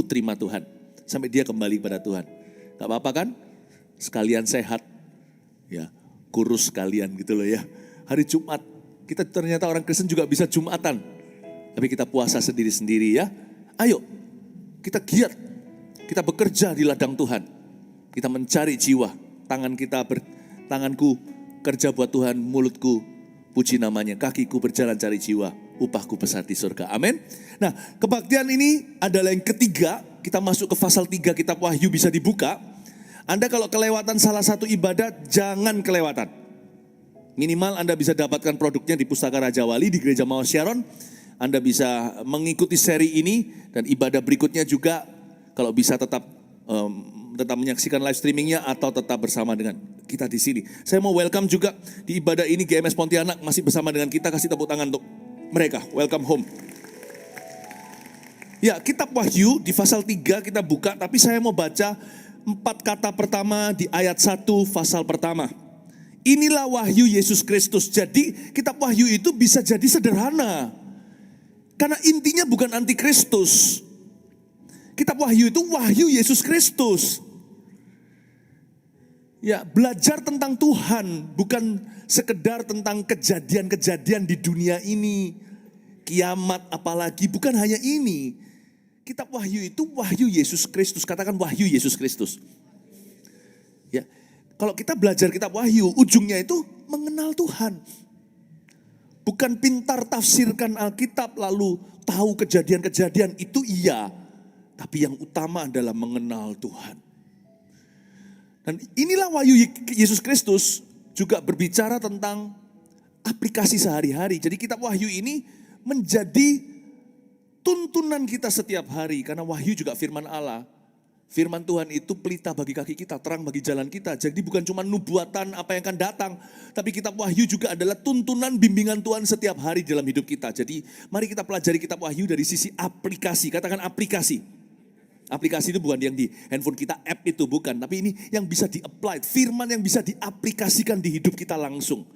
terima Tuhan. Sampai dia kembali kepada Tuhan. Gak apa-apa kan? Sekalian sehat. Ya, kurus sekalian gitu loh ya. Hari Jumat, kita ternyata orang Kristen juga bisa Jumatan. Tapi kita puasa sendiri-sendiri ya. Ayo, kita giat. Kita bekerja di ladang Tuhan. Kita mencari jiwa. Tanganku kerja buat Tuhan, mulutku puji namanya, kakiku berjalan cari jiwa, upahku besar di surga. Amin. Nah, kebaktian ini adalah yang ketiga. Kita masuk ke pasal 3 kitab Wahyu bisa dibuka. Anda kalau kelewatan salah satu ibadah, jangan kelewatan. Minimal Anda bisa dapatkan produknya di Pustaka Raja Wali di Gereja Mawar Sharon. Anda bisa mengikuti seri ini dan ibadah berikutnya juga kalau bisa tetap menyaksikan live streamingnya atau tetap bersama dengan kita di sini. Saya mau welcome juga di ibadah ini GMS Pontianak masih bersama dengan kita, kasih tepuk tangan untuk mereka. Welcome home. Ya, kitab Wahyu di pasal 3 kita buka, tapi saya mau baca 4 kata pertama di ayat 1 pasal pertama. Inilah wahyu Yesus Kristus. Jadi kitab Wahyu itu bisa jadi sederhana. Karena intinya bukan antikristus. Kitab Wahyu itu wahyu Yesus Kristus. Ya, belajar tentang Tuhan bukan sekedar tentang kejadian-kejadian di dunia ini. Kiamat apalagi, bukan hanya ini. Kitab Wahyu itu wahyu Yesus Kristus. Katakan wahyu Yesus Kristus. Ya, kalau kita belajar kitab Wahyu, ujungnya itu mengenal Tuhan. Bukan pintar tafsirkan Alkitab lalu tahu kejadian-kejadian, itu iya. Tapi yang utama adalah mengenal Tuhan. Dan inilah wahyu Yesus Kristus juga berbicara tentang aplikasi sehari-hari. Jadi kitab Wahyu ini menjadi tuntunan kita setiap hari. Karena wahyu juga firman Allah. Firman Tuhan itu pelita bagi kaki kita, terang bagi jalan kita. Jadi bukan cuma nubuatan apa yang akan datang. Tapi kitab Wahyu juga adalah tuntunan bimbingan Tuhan setiap hari dalam hidup kita. Jadi mari kita pelajari kitab Wahyu dari sisi aplikasi. Katakan aplikasi. Aplikasi itu bukan yang di handphone kita, app itu bukan. Tapi ini yang bisa di-apply, firman yang bisa diaplikasikan di hidup kita langsung.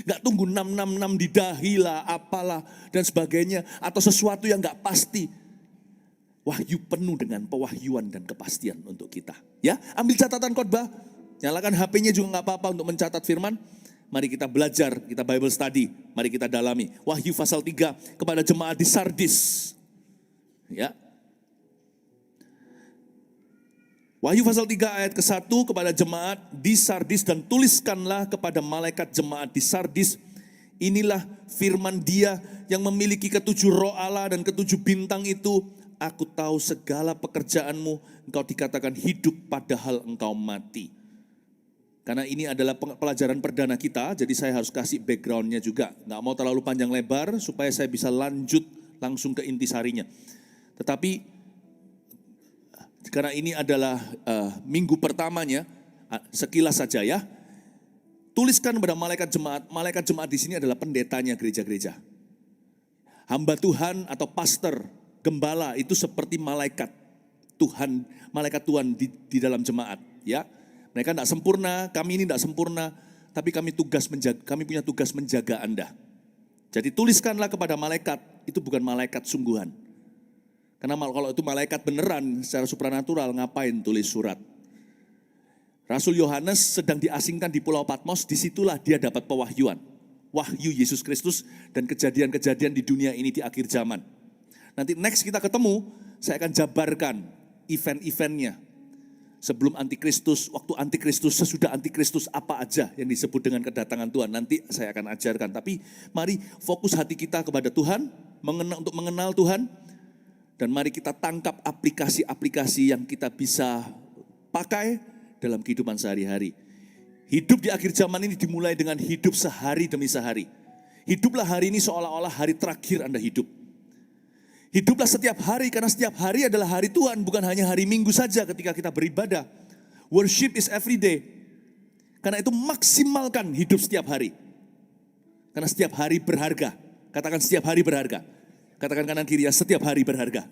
Gak tunggu 666 di dahi lah, apalah, dan sebagainya. Atau sesuatu yang gak pasti. Wahyu penuh dengan pewahyuan dan kepastian untuk kita. Ya, ambil catatan khotbah, nyalakan HP-nya juga gak apa-apa untuk mencatat firman. Mari kita belajar, kita Bible study, mari kita dalami. Wahyu pasal 3 kepada jemaat di Sardis. Ya. Wahyu pasal 3 ayat ke-1 kepada jemaat di Sardis, dan tuliskanlah kepada malaikat jemaat di Sardis, inilah firman Dia yang memiliki ketujuh roh Allah dan ketujuh bintang itu. Aku tahu segala pekerjaanmu, engkau dikatakan hidup padahal engkau mati. Karena ini adalah pelajaran perdana kita, jadi saya harus kasih backgroundnya juga. Nggak mau terlalu panjang lebar supaya saya bisa lanjut langsung ke intisarinya. Tetapi karena ini adalah minggu pertamanya, sekilas saja ya. Tuliskan kepada malaikat jemaat di sini adalah pendetanya gereja-gereja. Hamba Tuhan atau pastor, gembala itu seperti malaikat Tuhan, malaikat Tuhan di dalam jemaat. Ya, mereka tidak sempurna, kami ini tidak sempurna, tapi kami punya tugas menjaga Anda. Jadi tuliskanlah kepada malaikat, itu bukan malaikat sungguhan. Karena kalau itu malaikat beneran secara supranatural, ngapain tulis surat? Rasul Yohanes sedang diasingkan di Pulau Patmos, disitulah dia dapat pewahyuan. Wahyu Yesus Kristus dan kejadian-kejadian di dunia ini di akhir zaman. Nanti next kita ketemu, saya akan jabarkan event-eventnya. Sebelum antikristus, waktu antikristus, sesudah antikristus, apa aja yang disebut dengan kedatangan Tuhan. Nanti saya akan ajarkan. Tapi mari fokus hati kita kepada Tuhan, untuk mengenal Tuhan. Dan mari kita tangkap aplikasi-aplikasi yang kita bisa pakai dalam kehidupan sehari-hari. Hidup di akhir zaman ini dimulai dengan hidup sehari demi sehari. Hiduplah hari ini seolah-olah hari terakhir Anda hidup. Hiduplah setiap hari, karena setiap hari adalah hari Tuhan, bukan hanya hari Minggu saja ketika kita beribadah. Worship is every day. Karena itu maksimalkan hidup setiap hari. Karena setiap hari berharga. Katakan setiap hari berharga. Katakan kanan kiri ya, setiap hari berharga.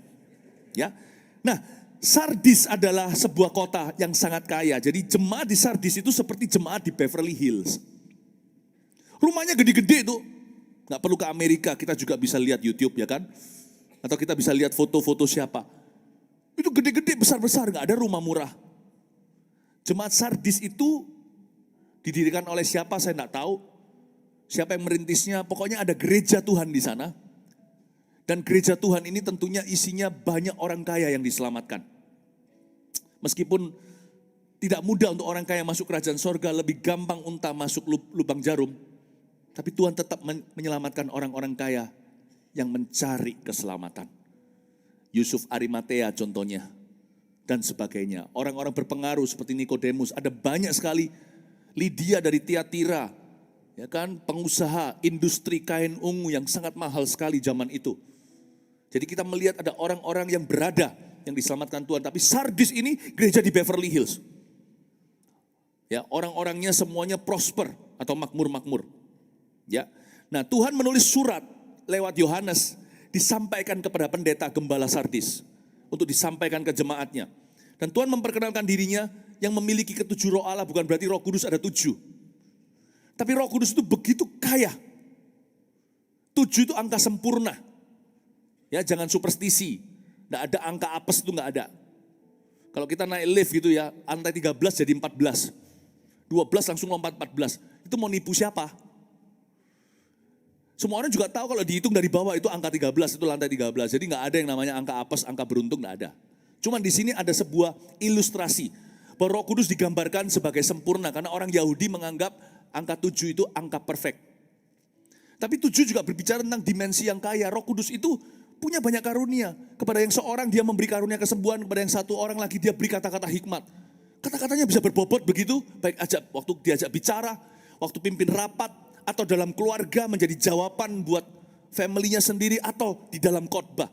Ya. Nah, Sardis adalah sebuah kota yang sangat kaya. Jadi jemaat di Sardis itu seperti jemaat di Beverly Hills. Rumahnya gede-gede itu. Nggak perlu ke Amerika, kita juga bisa lihat YouTube ya kan. Atau kita bisa lihat foto-foto siapa. Itu gede-gede, besar-besar, gak ada rumah murah. Jemaat Sardis itu didirikan oleh siapa saya gak tahu. Siapa yang merintisnya, pokoknya ada gereja Tuhan di sana. Dan gereja Tuhan ini tentunya isinya banyak orang kaya yang diselamatkan. Meskipun tidak mudah untuk orang kaya masuk kerajaan sorga, lebih gampang unta masuk lubang jarum. Tapi Tuhan tetap menyelamatkan orang-orang kaya yang mencari keselamatan. Yusuf Arimatea contohnya, dan sebagainya. Orang-orang berpengaruh seperti Nikodemus, ada banyak sekali. Lydia dari Tiatira, ya kan, pengusaha industri kain ungu yang sangat mahal sekali zaman itu. Jadi kita melihat ada orang-orang yang berada, yang diselamatkan Tuhan. Tapi Sardis ini gereja di Beverly Hills. Ya, orang-orangnya semuanya prosper atau makmur-makmur. Ya. Nah, Tuhan menulis surat lewat Yohanes disampaikan kepada pendeta gembala Sardis untuk disampaikan ke jemaatnya. Dan Tuhan memperkenalkan dirinya yang memiliki ketujuh roh Allah, bukan berarti Roh Kudus ada 7. Tapi Roh Kudus itu begitu kaya. 7 itu angka sempurna. Ya, jangan superstisi. Enggak ada angka apes, itu enggak ada. Kalau kita naik lift gitu ya, lantai 13 jadi 14. 12 langsung lompat 14. Itu mau nipu siapa? Semua orang juga tahu kalau dihitung dari bawah itu angka 13, itu lantai 13. Jadi nggak ada yang namanya angka apes, angka beruntung, nggak ada. Cuman di sini ada sebuah ilustrasi bahwa Roh Kudus digambarkan sebagai sempurna karena orang Yahudi menganggap angka 7 itu angka perfect. Tapi 7 juga berbicara tentang dimensi yang kaya. Roh Kudus itu punya banyak karunia. Kepada yang seorang dia memberi karunia kesembuhan, kepada yang satu orang lagi dia beri kata-kata hikmat. Kata-katanya bisa berbobot begitu, baik waktu diajak bicara, waktu pimpin rapat, atau dalam keluarga menjadi jawaban buat family-nya sendiri atau di dalam khotbah.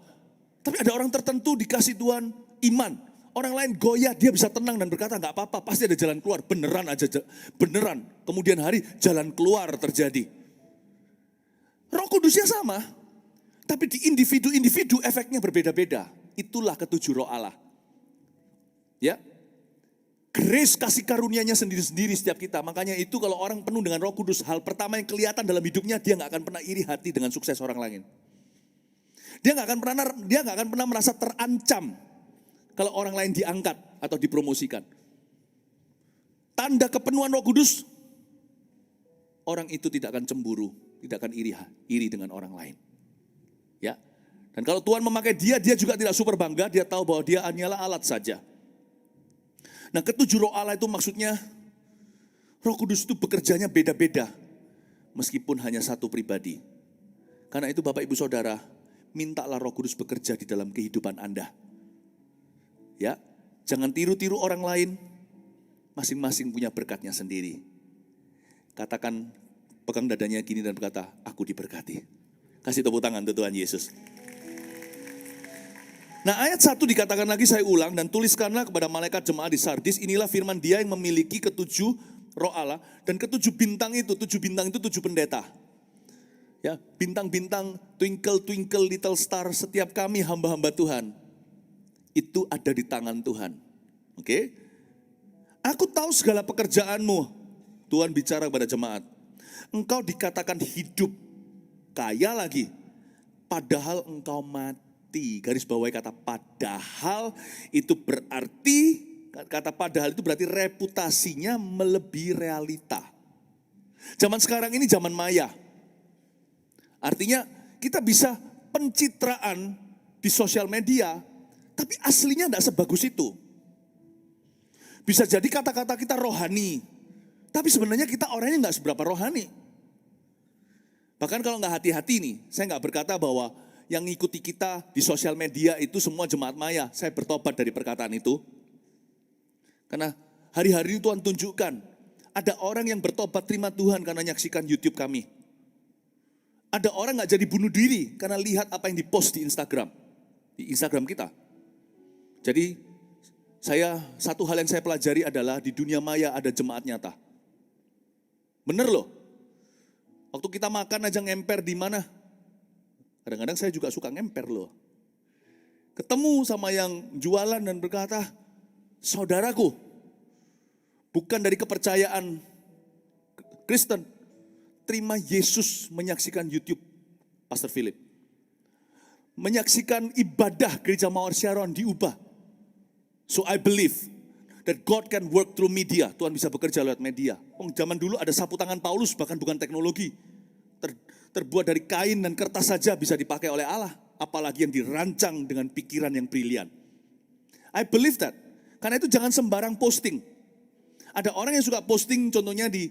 Tapi ada orang tertentu dikasih Tuhan iman. Orang lain goyah, dia bisa tenang dan berkata enggak apa-apa, pasti ada jalan keluar. Beneran aja, beneran. Kemudian hari jalan keluar terjadi. Roh Kudusnya sama, tapi di individu-individu efeknya berbeda-beda. Itulah ketujuh roh Allah. Ya. Grace kasih karunia-Nya sendiri-sendiri setiap kita. Makanya itu kalau orang penuh dengan Roh Kudus, hal pertama yang kelihatan dalam hidupnya, dia gak akan pernah iri hati dengan sukses orang lain. Dia gak akan pernah merasa terancam kalau orang lain diangkat atau dipromosikan. Tanda kepenuhan Roh Kudus, orang itu tidak akan cemburu, tidak akan iri dengan orang lain. Ya. Dan kalau Tuhan memakai dia juga tidak super bangga, dia tahu bahwa dia hanyalah alat saja. Nah, ketujuh roh Allah itu maksudnya Roh Kudus itu bekerjanya beda-beda meskipun hanya satu pribadi. Karena itu Bapak Ibu Saudara, mintalah Roh Kudus bekerja di dalam kehidupan Anda. Ya, jangan tiru-tiru orang lain, masing-masing punya berkatnya sendiri. Katakan, pegang dadanya gini dan berkata, aku diberkati. Kasih tepuk tangan untuk Tuhan Yesus. Nah, ayat 1 dikatakan lagi, saya ulang, dan tuliskanlah kepada malaikat jemaat di Sardis, inilah firman dia yang memiliki ketujuh roh Allah, dan ketujuh bintang itu, 7 pendeta. Ya, bintang-bintang, twinkle twinkle little star, setiap kami hamba-hamba Tuhan, itu ada di tangan Tuhan. Oke? Aku tahu segala pekerjaanmu, Tuhan bicara kepada jemaat. Engkau dikatakan hidup, kaya lagi, padahal engkau mati. Garis bawahi kata padahal, itu berarti, kata padahal itu berarti reputasinya melebihi realita. Zaman sekarang ini zaman maya. Artinya kita bisa pencitraan di sosial media, tapi aslinya tidak sebagus itu. Bisa jadi kata-kata kita rohani, tapi sebenarnya kita orangnya nggak seberapa rohani. Bahkan kalau nggak hati-hati nih, saya nggak berkata bahwa yang ngikuti kita di sosial media itu semua jemaat maya. Saya bertobat dari perkataan itu. Karena hari-hari ini Tuhan tunjukkan, ada orang yang bertobat terima Tuhan karena nyaksikan YouTube kami. Ada orang gak jadi bunuh diri karena lihat apa yang dipost di Instagram kita. Jadi satu hal yang saya pelajari adalah di dunia maya ada jemaat nyata. Bener loh. Waktu kita makan aja ngemper di mana? Kadang-kadang saya juga suka ngemper loh. Ketemu sama yang jualan dan berkata, saudaraku, bukan dari kepercayaan Kristen, terima Yesus menyaksikan YouTube Pastor Philip. Menyaksikan ibadah gereja Mawar Sharon diubah. So I believe that God can work through media. Tuhan bisa bekerja lewat media. Zaman dulu ada sapu tangan Paulus, bahkan bukan teknologi. Terbuat dari kain dan kertas saja bisa dipakai oleh Allah. Apalagi yang dirancang dengan pikiran yang brilian. I believe that. Karena itu jangan sembarang posting. Ada orang yang suka posting contohnya di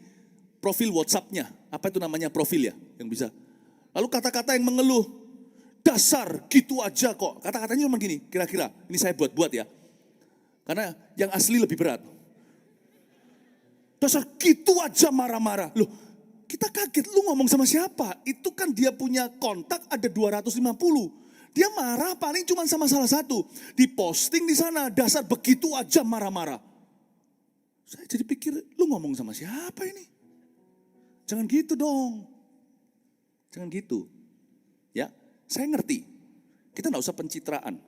profil WhatsApp-nya. Apa itu namanya profil ya? Yang bisa. Lalu kata-kata yang mengeluh. Dasar gitu aja kok. Kata-katanya cuma gini, kira-kira. Ini saya buat-buat ya. Karena yang asli lebih berat. Dasar gitu aja marah-marah. Loh, kita kaget, lu ngomong sama siapa? Itu kan dia punya kontak ada 250. Dia marah paling cuma sama salah satu. Diposting di sana, dasar begitu aja marah-marah. Saya jadi pikir, lu ngomong sama siapa ini? Jangan gitu dong. Jangan gitu. Ya, saya ngerti. Kita gak usah pencitraan.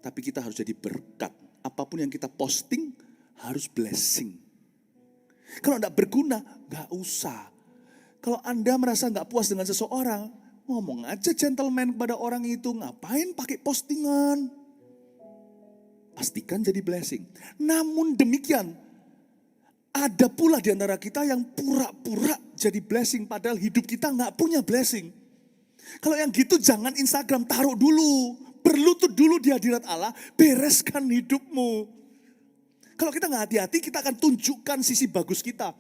Tapi kita harus jadi berkat. Apapun yang kita posting harus blessing. Kalau tidak berguna, gak usah. Kalau Anda merasa gak puas dengan seseorang, ngomong aja gentleman kepada orang itu. Ngapain pakai postingan? Pastikan jadi blessing. Namun demikian, ada pula di antara kita yang pura-pura jadi blessing. Padahal hidup kita gak punya blessing. Kalau yang gitu jangan Instagram, taruh dulu. Berlutut dulu di hadirat Allah, bereskan hidupmu. Kalau kita nggak hati-hati, kita akan tunjukkan sisi bagus kita.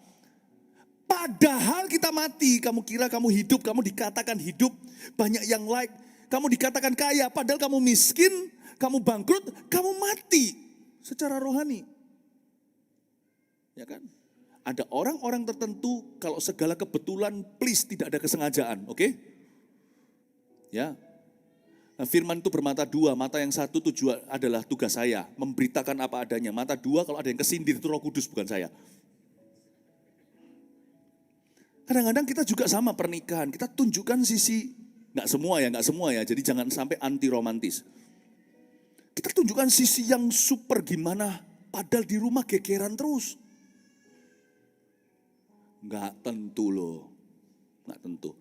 Padahal kita mati, kamu kira kamu hidup, kamu dikatakan hidup, banyak yang like, kamu dikatakan kaya, padahal kamu miskin, kamu bangkrut, kamu mati secara rohani. Ya kan? Ada orang-orang tertentu, kalau segala kebetulan, please tidak ada kesengajaan, oke? Ya. Nah, firman itu bermata dua, mata yang satu tujuan adalah tugas saya, memberitakan apa adanya. Mata dua kalau ada yang kesindir itu Roh Kudus bukan saya. Kadang-kadang kita juga sama pernikahan, kita tunjukkan sisi, nggak semua ya, jadi jangan sampai anti romantis. Kita tunjukkan sisi yang super gimana, padahal di rumah gegeran terus. Nggak tentu loh, nggak tentu.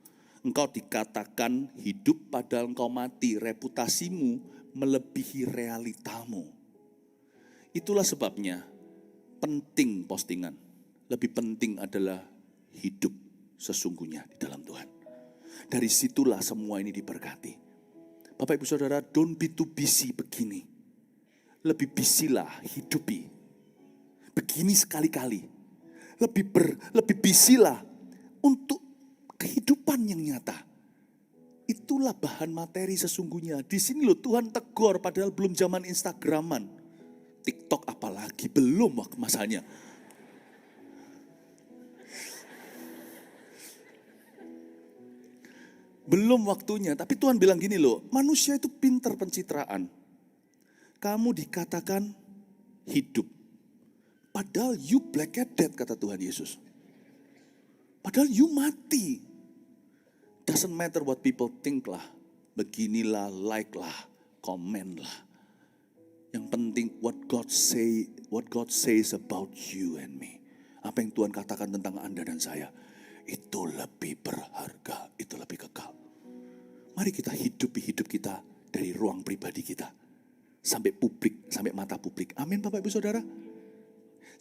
Engkau dikatakan hidup padahal engkau mati. Reputasimu melebihi realitamu. Itulah sebabnya penting postingan. Lebih penting adalah hidup sesungguhnya di dalam Tuhan. Dari situlah semua ini diberkati. Bapak Ibu Saudara, don't be too busy begini. Lebih bisilah hidupi. Begini sekali-kali. Lebih bisilah untuk kehidupan yang nyata. Itulah bahan materi sesungguhnya. Di sini loh Tuhan tegur padahal belum zaman Instagraman. TikTok apalagi belum masanya. Belum waktunya, tapi Tuhan bilang gini loh, manusia itu pintar pencitraan. Kamu dikatakan hidup. Padahal you black and dead kata Tuhan Yesus. Padahal you mati. Doesn't matter what people think lah. Beginilah, like lah, comment lah. Yang penting what God says about you and me. Apa yang Tuhan katakan tentang Anda dan saya. Itu lebih berharga, itu lebih kekal. Mari kita hidupi hidup kita dari ruang pribadi kita. Sampai publik, sampai mata publik. Amin Bapak Ibu Saudara.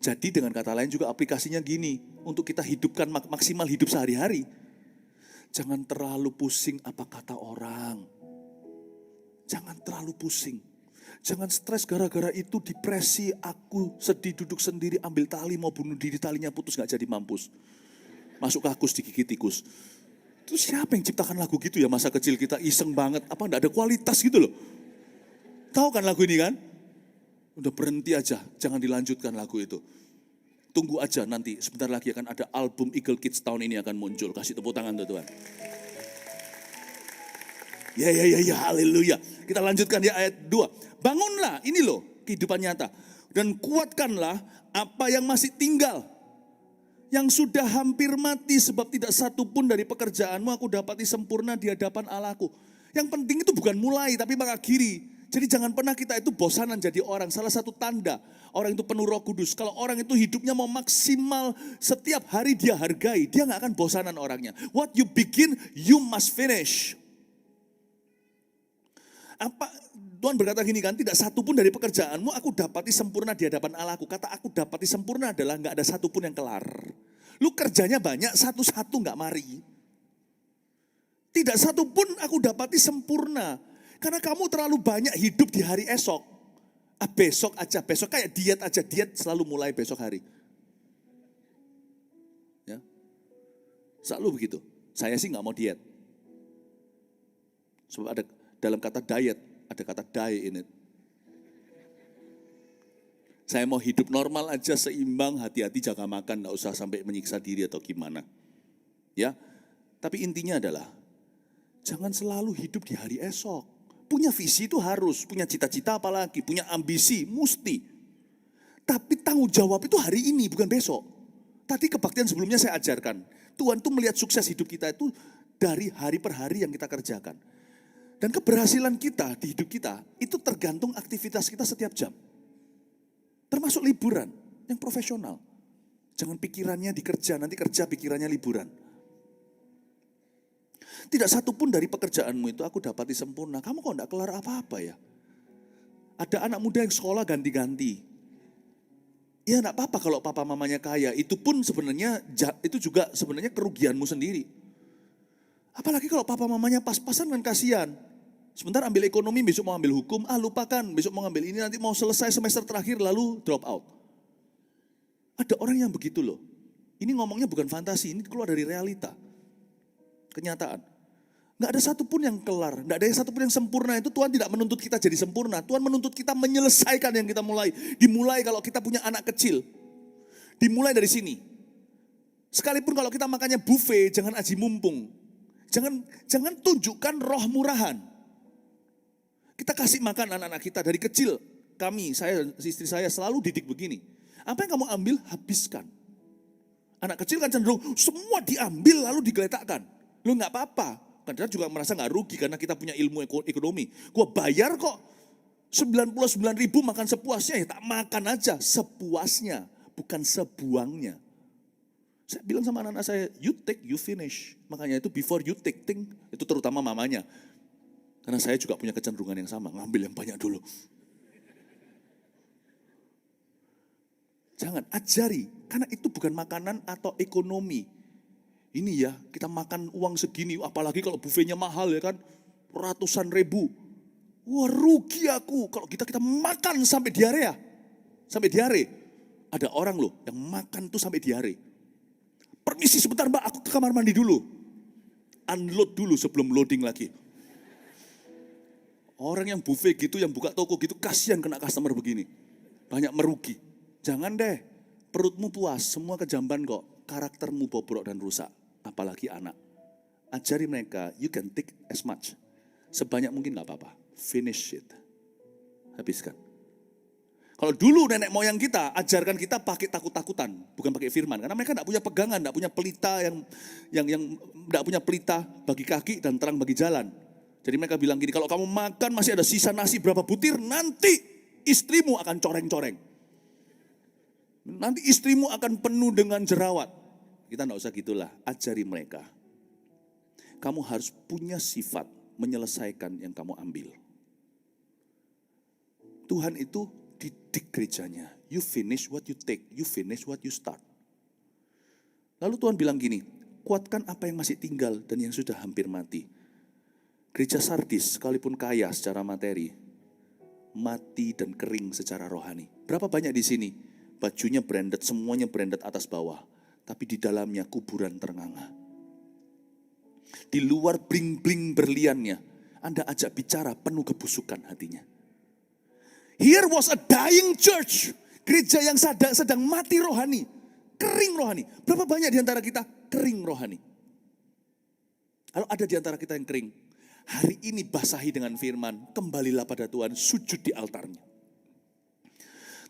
Jadi dengan kata lain juga aplikasinya gini. Untuk kita hidupkan maksimal hidup sehari-hari. Jangan terlalu pusing apa kata orang. Jangan terlalu pusing. Jangan stres gara-gara itu depresi. Aku sedih duduk sendiri ambil tali mau bunuh diri. Talinya putus gak jadi mampus. Masuk kakus digigit tikus. Itu siapa yang ciptakan lagu gitu ya masa kecil kita iseng banget. Apa gak ada kualitas gitu loh. Tahu kan lagu ini kan? Udah berhenti aja. Jangan dilanjutkan lagu itu. Tunggu aja nanti, sebentar lagi akan ada album Eagle Kids tahun ini akan muncul. Kasih tepuk tangan Tuhan. Ya, haleluya. Kita lanjutkan ya ayat 2. Bangunlah, ini loh kehidupan nyata. Dan kuatkanlah apa yang masih tinggal. Yang sudah hampir mati sebab tidak satu pun dari pekerjaanmu aku dapati sempurna di hadapan Allahku. Yang penting itu bukan mulai tapi mengakhiri. Jadi jangan pernah kita itu bosanan jadi orang. Salah satu tanda orang itu penuh Roh Kudus. Kalau orang itu hidupnya mau maksimal, setiap hari dia hargai. Dia gak akan bosanan orangnya. What you begin, you must finish. Tuhan berkata gini kan, tidak satu pun dari pekerjaanmu aku dapati sempurna di hadapan Allahku. Kata aku dapati sempurna adalah gak ada satu pun yang kelar. Lu kerjanya banyak, satu-satu gak mari. Tidak satu pun aku dapati sempurna. Karena kamu terlalu banyak hidup di hari esok. Besok aja, besok kayak diet aja. Diet selalu mulai besok hari. Ya. Selalu begitu. Saya sih gak mau diet. Sebab ada dalam kata diet, ada kata die in it. Saya mau hidup normal aja, seimbang, hati-hati jaga makan, gak usah sampai menyiksa diri atau gimana. Ya, tapi intinya adalah, jangan selalu hidup di hari esok. Punya visi itu harus, punya cita-cita apalagi, punya ambisi, mesti. Tapi tanggung jawab itu hari ini, bukan besok. Tadi kebaktian sebelumnya saya ajarkan, Tuhan tuh melihat sukses hidup kita itu dari hari per hari yang kita kerjakan. Dan keberhasilan kita di hidup kita itu tergantung aktivitas kita setiap jam. Termasuk liburan yang profesional. Jangan pikirannya di kerja, nanti kerja pikirannya liburan. Tidak satu pun dari pekerjaanmu itu aku dapati sempurna. Kamu kok enggak kelar apa-apa ya? Ada anak muda yang sekolah ganti-ganti. Ya enggak apa-apa kalau papa mamanya kaya. Itu pun sebenarnya, itu juga sebenarnya kerugianmu sendiri. Apalagi kalau papa mamanya pas-pasan kan kasihan. Sebentar ambil ekonomi, besok mau ambil hukum, lupakan, besok mau ambil ini, nanti mau selesai semester terakhir lalu drop out. Ada orang yang begitu loh. Ini ngomongnya bukan fantasi, ini keluar dari realita. Kenyataan. Nggak ada satupun yang kelar, nggak ada satupun yang sempurna. Itu Tuhan tidak menuntut kita jadi sempurna. Tuhan menuntut kita menyelesaikan yang kita mulai. Dimulai kalau kita punya anak kecil. Dimulai dari sini. Sekalipun kalau kita makannya buffet, jangan aji mumpung. Jangan tunjukkan roh murahan. Kita kasih makan anak-anak kita dari kecil. Saya, istri saya selalu didik begini. Apa yang kamu ambil, habiskan. Anak kecil kan cenderung semua diambil lalu digeletakkan. Lu gak apa-apa. Kadang juga merasa gak rugi karena kita punya ilmu ekonomi. Gua bayar kok 99.000 makan sepuasnya, ya tak makan aja sepuasnya. Bukan sebuangnya. Saya bilang sama anak-anak saya, you take, you finish. Makanya itu before you take, think. Itu terutama mamanya. Karena saya juga punya kecenderungan yang sama, ngambil yang banyak dulu. Jangan, ajari. Karena itu bukan makanan atau ekonomi. Ini ya, kita makan uang segini, apalagi kalau buffetnya mahal ya kan, ratusan ribu. Wah rugi aku, kalau kita makan sampai diare ya. Sampai diare. Ada orang loh yang makan tuh sampai diare. Permisi sebentar mbak, aku ke kamar mandi dulu. Unload dulu sebelum loading lagi. Orang yang buffet gitu, yang buka toko gitu, kasihan kena customer begini. Banyak merugi. Jangan deh, perutmu puas, semua kejamban kok. Karaktermu bobrok dan rusak, apalagi anak. Ajari mereka, you can take as much. Sebanyak mungkin gak apa-apa, finish it. Habiskan. Kalau dulu nenek moyang kita, ajarkan kita pakai takut-takutan, bukan pakai firman. Karena mereka gak punya pegangan, gak punya pelita yang gak punya pelita bagi kaki dan terang bagi jalan. Jadi mereka bilang gini, kalau kamu makan masih ada sisa nasi berapa butir, nanti istrimu akan coreng-coreng. Nanti istrimu akan penuh dengan jerawat. Kita enggak usah gitulah, ajari mereka. Kamu harus punya sifat menyelesaikan yang kamu ambil. Tuhan itu didik gerejanya. You finish what you take, you finish what you start. Lalu Tuhan bilang gini, kuatkan apa yang masih tinggal dan yang sudah hampir mati. Gereja Sardis sekalipun kaya secara materi, mati dan kering secara rohani. Berapa banyak di sini? Bajunya branded, semuanya branded atas bawah. Tapi di dalamnya kuburan ternganga. Di luar bling-bling berliannya, Anda ajak bicara penuh kebusukan hatinya. Here was a dying church. Gereja yang sedang mati rohani. Kering rohani. Berapa banyak di antara kita kering rohani? Kalau ada di antara kita yang kering, hari ini basahi dengan firman, kembalilah pada Tuhan, sujud di altarnya.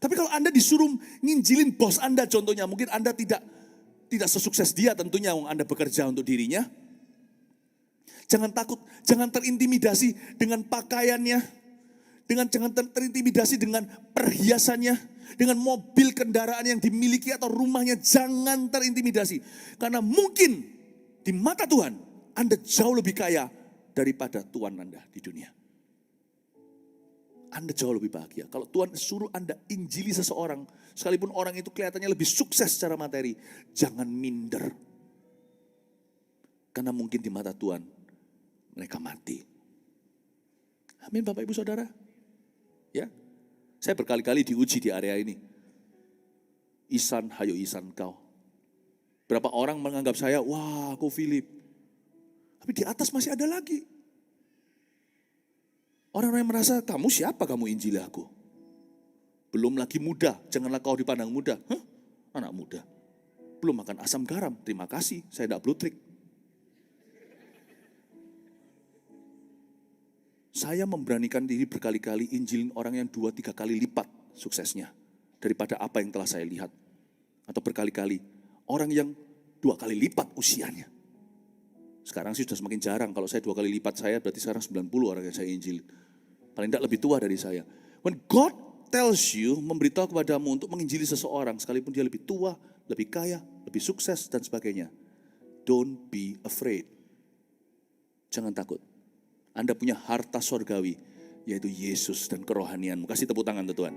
Tapi kalau Anda disuruh nginjilin bos Anda contohnya, mungkin Anda tidak sesukses dia tentunya, Anda bekerja untuk dirinya. Jangan takut, jangan terintimidasi dengan pakaiannya, jangan terintimidasi dengan perhiasannya, dengan mobil kendaraan yang dimiliki atau rumahnya, jangan terintimidasi. Karena mungkin di mata Tuhan, Anda jauh lebih kaya daripada Tuhan Anda di dunia. Anda jauh lebih bahagia. Kalau Tuhan suruh Anda injili seseorang, sekalipun orang itu kelihatannya lebih sukses secara materi, jangan minder. Karena mungkin di mata Tuhan, mereka mati. Amin Bapak Ibu Saudara. Ya, saya berkali-kali diuji di area ini. Ihsan, hayo ihsan kau. Berapa orang menganggap saya, wah aku Philip. Tapi di atas masih ada lagi. Orang-orang yang merasa, kamu siapa kamu injili aku? Belum lagi muda, janganlah kau dipandang muda. Hah? Anak muda. Belum makan asam garam, terima kasih, saya tidak blutrik. Saya memberanikan diri berkali-kali injilin orang yang 2-3 kali lipat suksesnya. Daripada apa yang telah saya lihat. Atau berkali-kali, orang yang 2 kali lipat usianya. Sekarang sih sudah semakin jarang, kalau saya 2 kali lipat saya berarti sekarang 90 orang yang saya injil. Paling tidak lebih tua dari saya. When God tells you, memberitahu kepadamu untuk menginjili seseorang, sekalipun dia lebih tua, lebih kaya, lebih sukses dan sebagainya. Don't be afraid. Jangan takut. Anda punya harta sorgawi, yaitu Yesus dan kerohanianmu. Kasih tepuk tangan untuk Tuhan.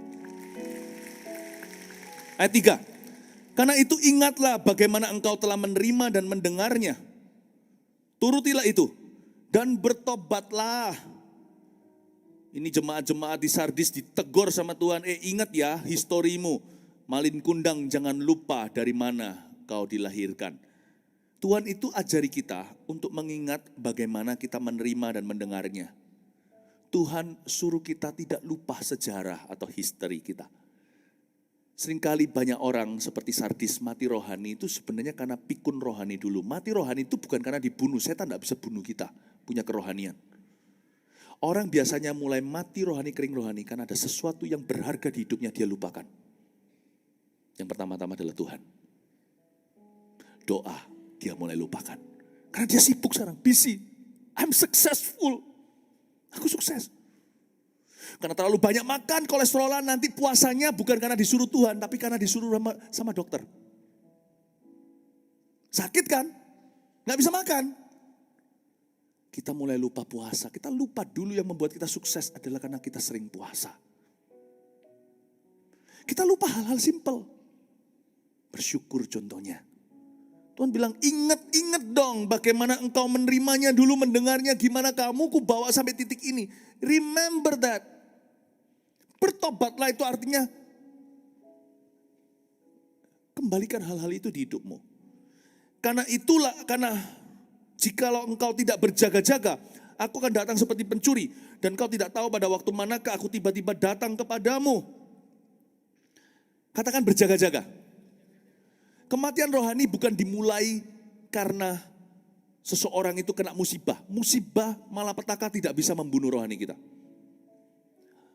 Ayat 3. Karena itu ingatlah bagaimana engkau telah menerima dan mendengarnya. Turutilah itu dan bertobatlah. Ini jemaat-jemaat di Sardis ditegur sama Tuhan. Ingat ya historimu. Malin kundang jangan lupa dari mana kau dilahirkan. Tuhan itu ajari kita untuk mengingat bagaimana kita menerima dan mendengarnya. Tuhan suruh kita tidak lupa sejarah atau history kita. Seringkali banyak orang seperti Sardis mati rohani itu sebenarnya karena pikun rohani dulu. Mati rohani itu bukan karena dibunuh, setan tidak bisa bunuh kita, punya kerohanian. Orang biasanya mulai mati rohani, kering rohani karena ada sesuatu yang berharga di hidupnya dia lupakan. Yang pertama-tama adalah Tuhan. Doa dia mulai lupakan. Karena dia sibuk sekarang, busy. I'm successful. Aku sukses. Karena terlalu banyak makan kolesterolan, nanti puasanya bukan karena disuruh Tuhan, tapi karena disuruh sama dokter. Sakit kan? Nggak bisa makan. Kita mulai lupa puasa. Kita lupa dulu yang membuat kita sukses adalah karena kita sering puasa. Kita lupa hal-hal simpel. Bersyukur contohnya. Tuhan bilang, ingat dong bagaimana engkau menerimanya dulu, mendengarnya, gimana kamu ku bawa sampai titik ini. Remember that. Bertobatlah itu artinya kembalikan hal-hal itu di hidupmu. Karena jikalau engkau tidak berjaga-jaga, aku akan datang seperti pencuri. Dan kau tidak tahu pada waktu manakah aku tiba-tiba datang kepadamu. Katakan berjaga-jaga. Kematian rohani bukan dimulai karena seseorang itu kena musibah. Musibah malapetaka tidak bisa membunuh rohani kita.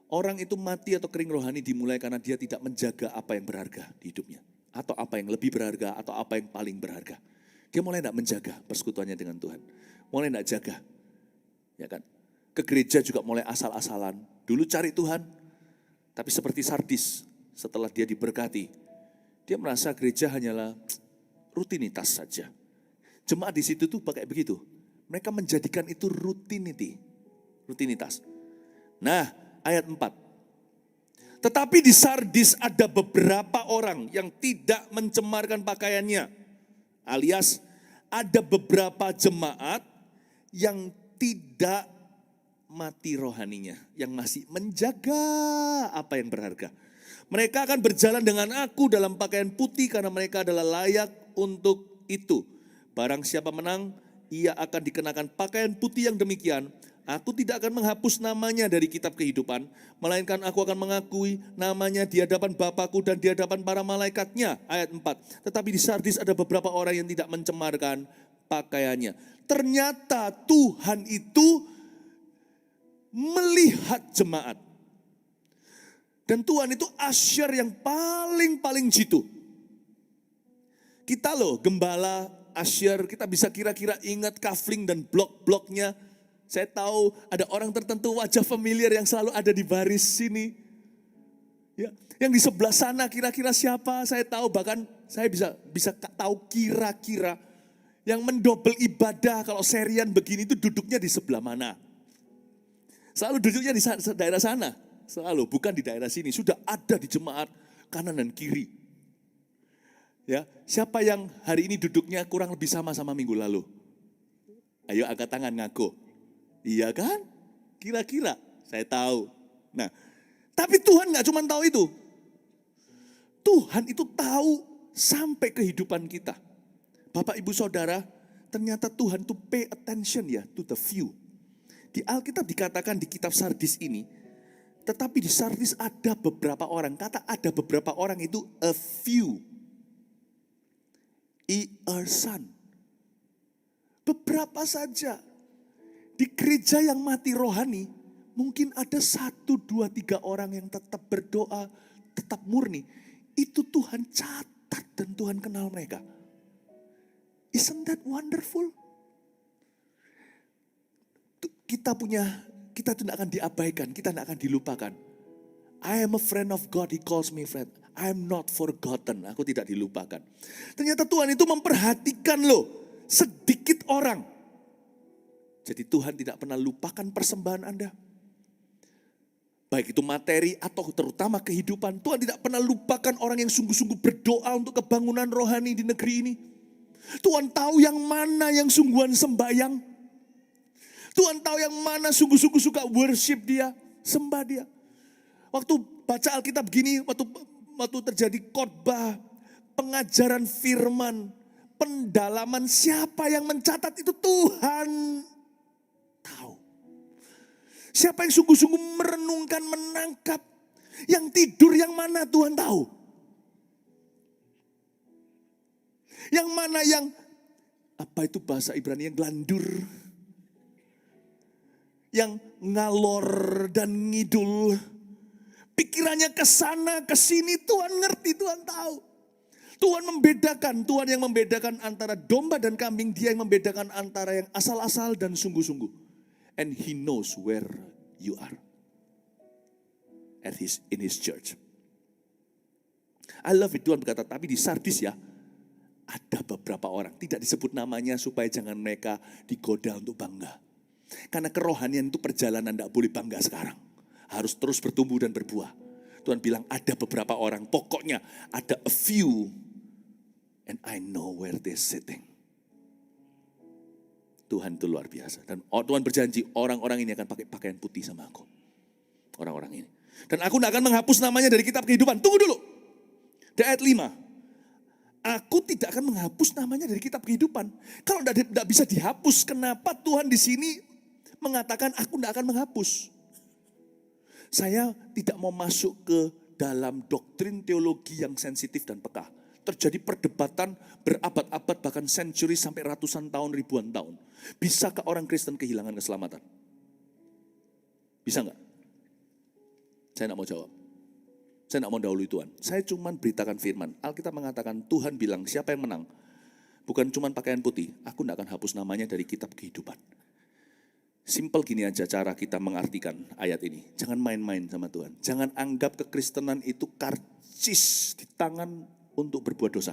Orang itu mati atau kering rohani dimulai karena dia tidak menjaga apa yang berharga di hidupnya. Atau apa yang lebih berharga, atau apa yang paling berharga. Dia mulai tidak menjaga persekutuannya dengan Tuhan. Mulai tidak jaga. Ya kan? Ke gereja juga mulai asal-asalan. Dulu cari Tuhan, tapi seperti Sardis, setelah dia diberkati, dia merasa gereja hanyalah rutinitas saja. Jemaat di situ tuh pakai begitu. Mereka menjadikan itu rutinitas. Nah, ayat 4. Tetapi di Sardis ada beberapa orang yang tidak mencemarkan pakaiannya. Alias ada beberapa jemaat yang tidak mati rohaninya. Yang masih menjaga apa yang berharga. Mereka akan berjalan dengan aku dalam pakaian putih karena mereka adalah layak untuk itu. Barang siapa menang, ia akan dikenakan pakaian putih yang demikian. Aku tidak akan menghapus namanya dari kitab kehidupan, melainkan aku akan mengakui namanya di hadapan Bapakku dan di hadapan para malaikatnya. Ayat 4. Tetapi di Sardis ada beberapa orang yang tidak mencemarkan pakaiannya. Ternyata Tuhan itu melihat jemaat. Dan Tuhan itu asyir yang paling jitu. Kita loh gembala, asyir, kita bisa kira-kira ingat kafling dan blok-bloknya. Saya tahu ada orang tertentu wajah familiar yang selalu ada di baris sini. Ya, yang di sebelah sana kira-kira siapa saya tahu, bahkan saya bisa tahu kira-kira yang mendobel ibadah kalau serian begini itu duduknya di sebelah mana. Selalu duduknya di daerah sana. Selalu, bukan di daerah sini. Sudah ada di jemaat kanan dan kiri. Ya, siapa yang hari ini duduknya kurang lebih sama minggu lalu? Ayo angkat tangan ngaku. Iya kan? Kira-kira, saya tahu. Nah, tapi Tuhan gak cuma tahu itu. Tuhan itu tahu sampai kehidupan kita. Bapak, Ibu, Saudara, ternyata Tuhan tuh pay attention ya to the few. Di Alkitab dikatakan di kitab Sardis ini, tetapi di Sardis ada beberapa orang. Kata ada beberapa orang itu a few. Son. Beberapa saja. Di gereja yang mati rohani, mungkin ada 1, 2, 3 orang yang tetap berdoa, tetap murni. Itu Tuhan catat dan Tuhan kenal mereka. Isn't that wonderful? Kita tidak akan diabaikan, kita tidak akan dilupakan. I am a friend of God, He calls me friend. I am not forgotten, aku tidak dilupakan. Ternyata Tuhan itu memperhatikan loh, sedikit orang. Jadi Tuhan tidak pernah lupakan persembahan Anda. Baik itu materi atau terutama kehidupan. Tuhan tidak pernah lupakan orang yang sungguh-sungguh berdoa untuk kebangunan rohani di negeri ini. Tuhan tahu yang mana yang sungguhan sembahyang. Tuhan tahu yang mana sungguh-sungguh suka worship dia, sembah dia. Waktu baca Alkitab gini, waktu terjadi khotbah, pengajaran firman, pendalaman, siapa yang mencatat itu Tuhan tahu. Siapa yang sungguh-sungguh merenungkan, menangkap, yang tidur yang mana Tuhan tahu. Yang mana yang, apa itu bahasa Ibrani, yang gelandur. Yang ngalor dan ngidul. Pikirannya ke sana, ke sini, Tuhan ngerti, Tuhan tahu. Tuhan membedakan, Tuhan yang membedakan antara domba dan kambing, Dia yang membedakan antara yang asal-asal dan sungguh-sungguh. And He knows where you are. In His church. I love it, Tuhan berkata, tapi di Sardis ya, ada beberapa orang, tidak disebut namanya supaya jangan mereka digoda untuk bangga. Karena kerohanian itu perjalanan, tidak boleh bangga sekarang. Harus terus bertumbuh dan berbuah. Tuhan bilang ada beberapa orang, pokoknya ada a few. And I know where they're sitting. Tuhan itu luar biasa. Dan Tuhan berjanji orang-orang ini akan pakai pakaian putih sama aku. Orang-orang ini. Dan aku tidak akan menghapus namanya dari kitab kehidupan. Tunggu dulu. Di ayat 5. Aku tidak akan menghapus namanya dari kitab kehidupan. Kalau tidak bisa dihapus, kenapa Tuhan di sini mengatakan aku tidak akan menghapus? Saya tidak mau masuk ke dalam doktrin teologi yang sensitif dan peka. Terjadi perdebatan berabad-abad bahkan century sampai ratusan tahun, ribuan tahun. Bisakah orang Kristen kehilangan keselamatan? Bisa enggak? Saya tidak mau jawab. Saya tidak mau dahului Tuhan. Saya cuma beritakan firman. Alkitab mengatakan Tuhan bilang siapa yang menang? Bukan cuma pakaian putih. Aku tidak akan hapus namanya dari kitab kehidupan. Simple gini aja cara kita mengartikan ayat ini. Jangan main-main sama Tuhan. Jangan anggap kekristenan itu karcis di tangan untuk berbuat dosa.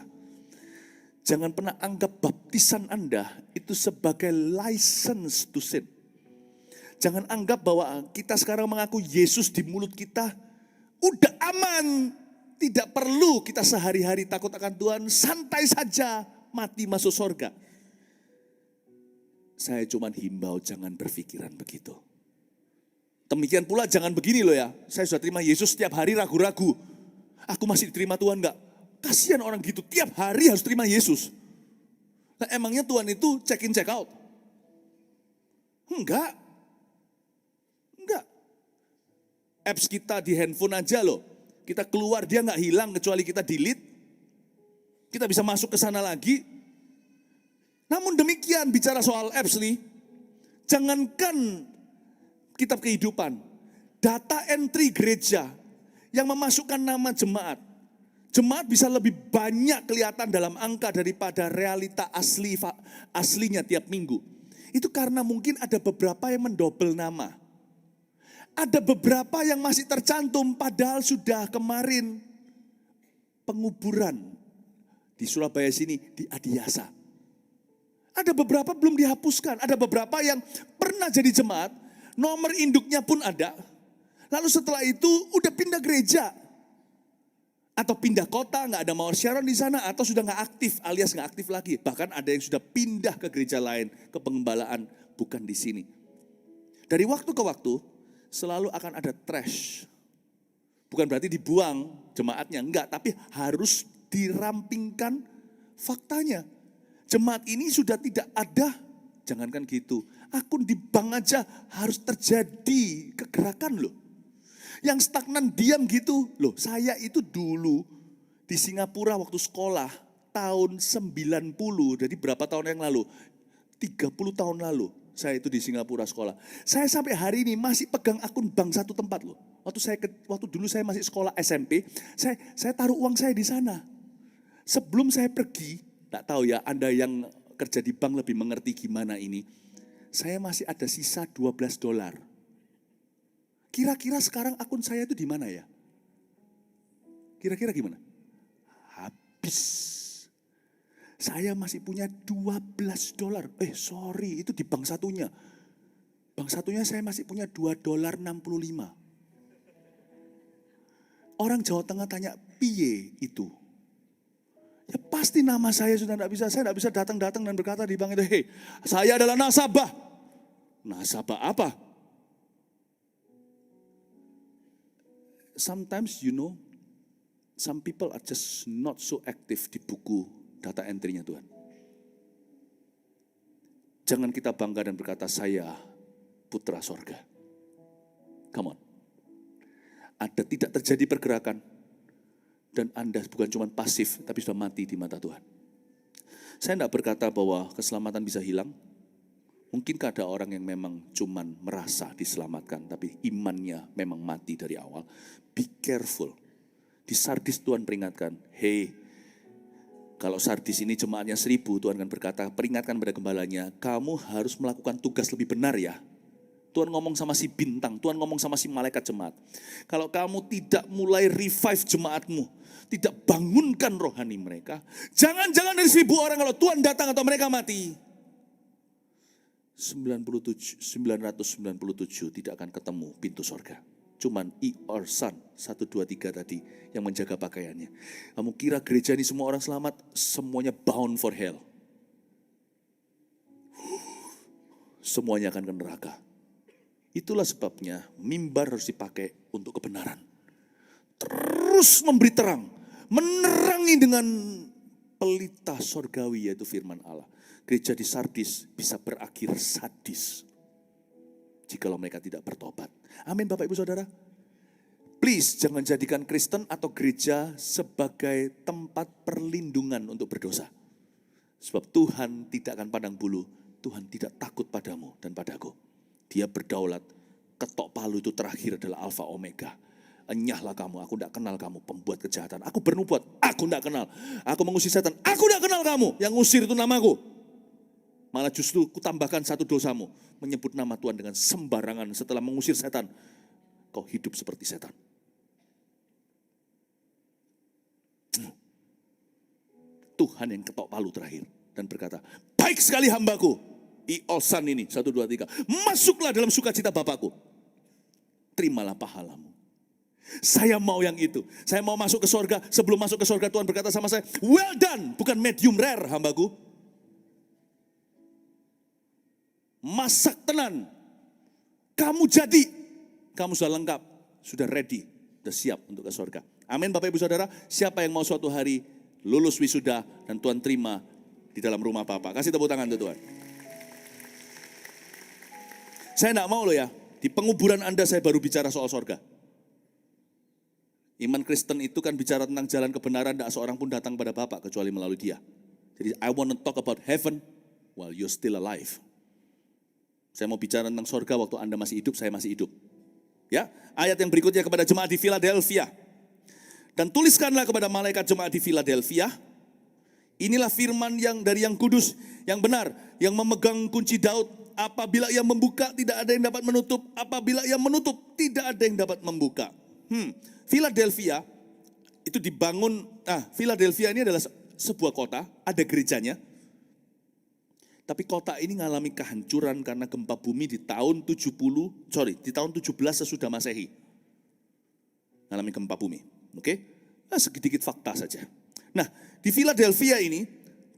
Jangan pernah anggap baptisan Anda itu sebagai license to sin. Jangan anggap bahwa kita sekarang mengaku Yesus di mulut kita, udah aman. Tidak perlu kita sehari-hari takut akan Tuhan. Santai saja mati masuk surga. Saya cuma himbau jangan berpikiran begitu. Demikian pula jangan begini loh ya. Saya sudah terima Yesus setiap hari ragu-ragu. Aku masih diterima Tuhan enggak? Kasihan orang gitu tiap hari harus terima Yesus. Nah, emangnya Tuhan itu check in check out? Enggak. Apps kita di handphone aja loh. Kita keluar dia enggak hilang kecuali kita delete. Kita bisa masuk ke sana lagi. Namun demikian bicara soal apps nih, jangankan kitab kehidupan, data entry gereja yang memasukkan nama jemaat. Jemaat bisa lebih banyak kelihatan dalam angka daripada realita aslinya tiap minggu. Itu karena mungkin ada beberapa yang mendobel nama. Ada beberapa yang masih tercantum padahal sudah kemarin penguburan di Surabaya sini di Adiasa. Ada beberapa belum dihapuskan, ada beberapa yang pernah jadi jemaat, nomor induknya pun ada. Lalu setelah itu udah pindah gereja. Atau pindah kota, nggak ada Mawar Sharon di sana, atau sudah nggak aktif, alias nggak aktif lagi. Bahkan ada yang sudah pindah ke gereja lain, ke pengembalaan, bukan di sini. Dari waktu ke waktu, selalu akan ada trash. Bukan berarti dibuang jemaatnya, enggak, tapi harus dirampingkan faktanya. Jemaat ini sudah tidak ada, jangankan gitu, akun di bank aja harus terjadi kegerakan loh. Yang stagnan diam gitu. Loh, saya itu dulu di Singapura waktu sekolah tahun 90, jadi berapa tahun yang lalu? 30 tahun lalu saya itu di Singapura sekolah. Saya sampai hari ini masih pegang akun bank satu tempat loh. Waktu dulu saya masih sekolah SMP, saya taruh uang saya di sana. Sebelum saya pergi, enggak tahu ya Anda yang kerja di bank lebih mengerti gimana ini. Saya masih ada sisa $12. Kira-kira sekarang akun saya itu di mana ya? Kira-kira gimana? Habis. Saya masih punya $12. Sorry, itu di bank satunya. Bank satunya saya masih punya $2.65. Orang Jawa Tengah tanya, piye itu? Ya pasti nama saya sudah tidak bisa. Saya tidak bisa datang-datang dan berkata di bank itu, hey, saya adalah nasabah. Nasabah apa? Sometimes some people are just not so active di buku data entry-nya Tuhan. Jangan kita bangga dan berkata saya putra sorga. Come on. Ada tidak terjadi pergerakan dan Anda bukan cuma pasif tapi sudah mati di mata Tuhan. Saya tidak berkata bahwa keselamatan bisa hilang. Mungkinkah ada orang yang memang cuman merasa diselamatkan tapi imannya memang mati dari awal. Be careful. Di Sardis Tuhan peringatkan, hey, kalau Sardis ini jemaatnya 1000, Tuhan akan berkata, peringatkan pada gembalanya, kamu harus melakukan tugas lebih benar ya. Tuhan ngomong sama si bintang, Tuhan ngomong sama si malaikat jemaat. Kalau kamu tidak mulai revive jemaatmu, tidak bangunkan rohani mereka, jangan-jangan dari 1000 orang kalau Tuhan datang atau mereka mati, 997 tidak akan ketemu pintu sorga. Cuman Orsan 1, 2, 3 tadi yang menjaga pakaiannya. Kamu kira gereja ini semua orang selamat? Semuanya bound for hell. Semuanya akan ke neraka. Itulah sebabnya mimbar harus dipakai untuk kebenaran. Terus memberi terang. Menerangi dengan pelita sorgawi yaitu firman Allah. Gereja di Sardis bisa berakhir sadis jikalau mereka tidak bertobat. Amin Bapak Ibu Saudara. Please jangan jadikan Kristen atau gereja sebagai tempat perlindungan untuk berdosa. Sebab Tuhan tidak akan pandang bulu. Tuhan tidak takut padamu dan padaku. Dia berdaulat. Ketok palu itu terakhir adalah Alfa Omega. Enyahlah kamu, aku tidak kenal kamu pembuat kejahatan. Aku bernubuat, aku tidak kenal. Aku mengusir setan, aku tidak kenal kamu. Yang ngusir itu namaku. Malah justru kutambahkan satu dosamu. Menyebut nama Tuhan dengan sembarangan setelah mengusir setan. Kau hidup seperti setan. Tuhan yang ketok palu terakhir. Dan berkata, baik sekali hambaku. Iosan ini, 1, 2, 3. Masuklah dalam sukacita Bapakku. Terimalah pahalamu. Saya mau yang itu. Saya mau masuk ke sorga. Sebelum masuk ke sorga Tuhan berkata sama saya, well done. Bukan medium rare hambaku. Masak tenan. Kamu jadi. Kamu sudah lengkap. Sudah ready. Sudah siap untuk ke sorga. Amin Bapak Ibu Saudara. Siapa yang mau suatu hari lulus wisuda dan Tuhan terima di dalam rumah Bapak. Kasih tepuk tangan untuk Tuhan. Saya enggak mau loh ya. Di penguburan Anda saya baru bicara soal sorga. Iman Kristen itu kan bicara tentang jalan kebenaran. Tidak seorang pun datang pada Bapak kecuali melalui dia. Jadi I want to talk about heaven while you're still alive. Saya mau bicara tentang sorga waktu Anda masih hidup, saya masih hidup. Ya, ayat yang berikutnya kepada jemaat di Philadelphia. Dan tuliskanlah kepada malaikat jemaat di Philadelphia. Inilah firman yang dari yang kudus, yang benar, yang memegang kunci Daud. Apabila ia membuka, tidak ada yang dapat menutup. Apabila ia menutup, tidak ada yang dapat membuka. Philadelphia itu dibangun. Philadelphia ini adalah sebuah kota, ada gerejanya. Tapi kota ini mengalami kehancuran karena gempa bumi di tahun 17 sesudah Masehi. Mengalami gempa bumi. Oke? Nah, sedikit fakta saja. Nah, di Philadelphia ini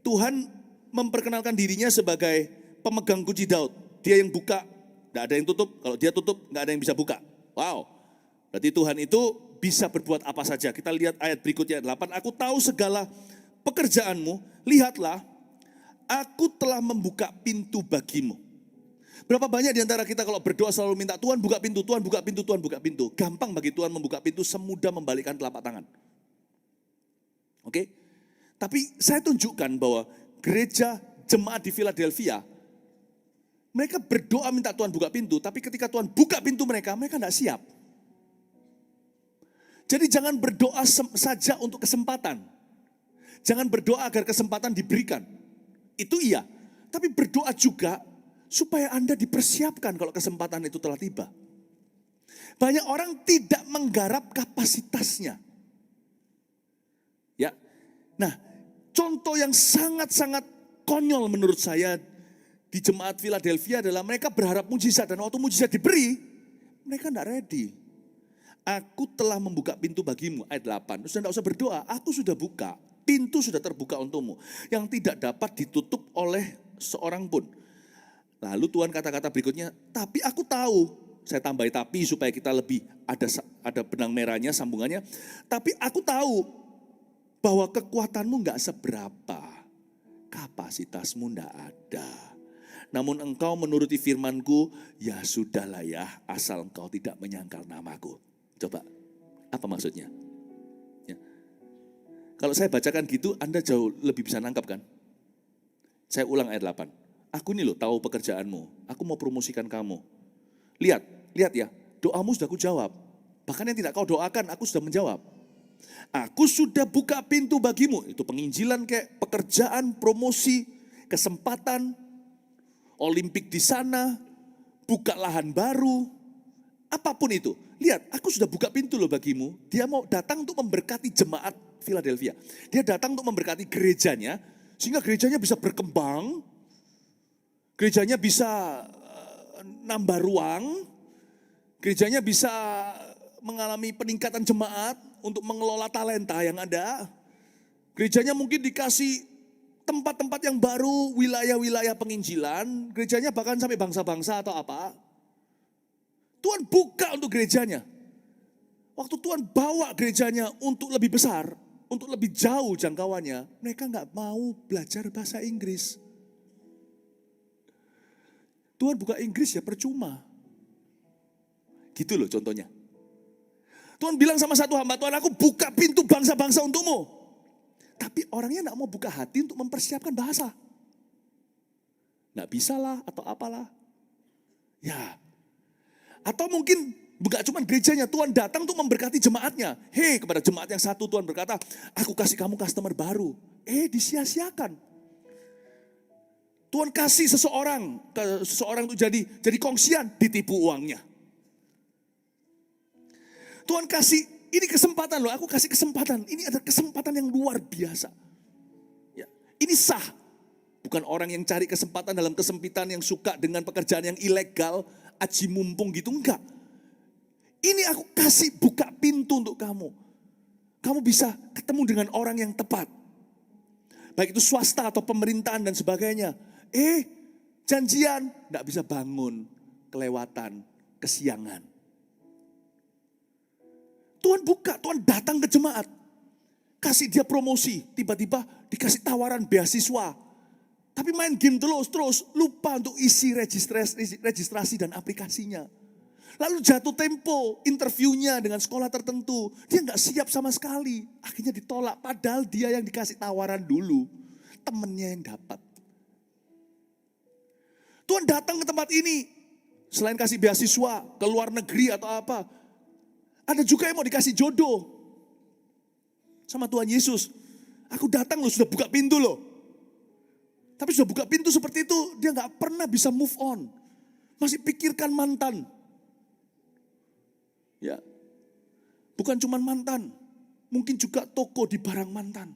Tuhan memperkenalkan dirinya sebagai pemegang kunci Daud. Dia yang buka, tidak ada yang tutup. Kalau dia tutup, nggak ada yang bisa buka. Wow, berarti Tuhan itu bisa berbuat apa saja. Kita lihat ayat berikutnya 8. Aku tahu segala pekerjaanmu, lihatlah, aku telah membuka pintu bagimu. Berapa banyak di antara kita kalau berdoa selalu minta Tuhan buka pintu, Tuhan buka pintu, Tuhan buka pintu. Gampang bagi Tuhan membuka pintu, semudah membalikkan telapak tangan. Oke? Tapi saya tunjukkan bahwa gereja jemaat di Philadelphia, mereka berdoa minta Tuhan buka pintu, tapi ketika Tuhan buka pintu mereka tidak siap. Jadi jangan berdoa saja untuk kesempatan. Jangan berdoa agar kesempatan diberikan. Itu iya. Tapi berdoa juga supaya Anda dipersiapkan kalau kesempatan itu telah tiba. Banyak orang tidak menggarap kapasitasnya. Ya. Nah, contoh yang sangat-sangat konyol menurut saya di jemaat Philadelphia adalah mereka berharap mujizat dan waktu mujizat diberi, mereka tidak ready. Aku telah membuka pintu bagimu, ayat 8. Sudah tidak usah berdoa, aku sudah buka. Pintu sudah terbuka untukmu. Yang tidak dapat ditutup oleh seorang pun. Lalu Tuhan kata-kata berikutnya, tapi aku tahu. Saya tambahi tapi supaya kita lebih ada benang merahnya, sambungannya. Tapi aku tahu bahwa kekuatanmu enggak seberapa. Kapasitasmu enggak ada. Namun engkau menuruti firmanku, ya sudahlah ya, asal engkau tidak menyangkal namaku. Coba, apa maksudnya? Ya. Kalau saya bacakan gitu, Anda jauh lebih bisa nangkap kan? Saya ulang ayat 8. Aku ini loh tahu pekerjaanmu, aku mau promosikan kamu. Lihat ya, doamu sudah aku jawab. Bahkan yang tidak kau doakan, aku sudah menjawab. Aku sudah buka pintu bagimu, itu penginjilan kayak pekerjaan, promosi, kesempatan, olimpik di sana, buka lahan baru, apapun itu. Lihat, aku sudah buka pintu loh bagimu. Dia mau datang untuk memberkati jemaat Philadelphia. Dia datang untuk memberkati gerejanya, sehingga gerejanya bisa berkembang, gerejanya bisa nambah ruang, gerejanya bisa mengalami peningkatan jemaat untuk mengelola talenta yang ada. Gerejanya mungkin dikasih tempat-tempat yang baru, wilayah-wilayah penginjilan, gerejanya bahkan sampai bangsa-bangsa atau apa. Tuhan buka untuk gerejanya. Waktu Tuhan bawa gerejanya untuk lebih besar, untuk lebih jauh jangkauannya, mereka nggak mau belajar bahasa Inggris. Tuhan buka Inggris ya percuma. Gitu loh contohnya. Tuhan bilang sama satu hamba Tuhan, aku buka pintu bangsa-bangsa untukmu. Tapi orangnya gak mau buka hati untuk mempersiapkan bahasa. Gak bisa lah atau apalah. Ya. Atau mungkin bukan cuma gerejanya, Tuhan datang untuk memberkati jemaatnya. Hei, kepada jemaat yang satu Tuhan berkata, aku kasih kamu customer baru. Disia-siakan. Tuhan kasih seseorang untuk jadi kongsian, ditipu uangnya. Tuhan kasih, ini kesempatan loh, aku kasih kesempatan. Ini ada kesempatan yang luar biasa. Ya, ini sah. Bukan orang yang cari kesempatan dalam kesempitan, yang suka dengan pekerjaan yang ilegal, aji mumpung gitu, enggak. Ini aku kasih buka pintu untuk kamu. Kamu bisa ketemu dengan orang yang tepat. Baik itu swasta atau pemerintahan dan sebagainya. Janjian, enggak bisa bangun, kelewatan, kesiangan. Tuhan buka, Tuhan datang ke jemaat. Kasih dia promosi, tiba-tiba dikasih tawaran beasiswa. Tapi main game terus, lupa untuk isi registrasi dan aplikasinya. Lalu jatuh tempo interviewnya dengan sekolah tertentu. Dia nggak siap sama sekali. Akhirnya ditolak, padahal dia yang dikasih tawaran dulu. Temennya yang dapat. Tuhan datang ke tempat ini. Selain kasih beasiswa ke luar negeri atau apa. Ada juga yang mau dikasih jodoh. Sama Tuhan Yesus. Aku datang loh, sudah buka pintu loh. Tapi sudah buka pintu seperti itu, dia gak pernah bisa move on. Masih pikirkan mantan. Ya, bukan cuma mantan. Mungkin juga toko di barang mantan.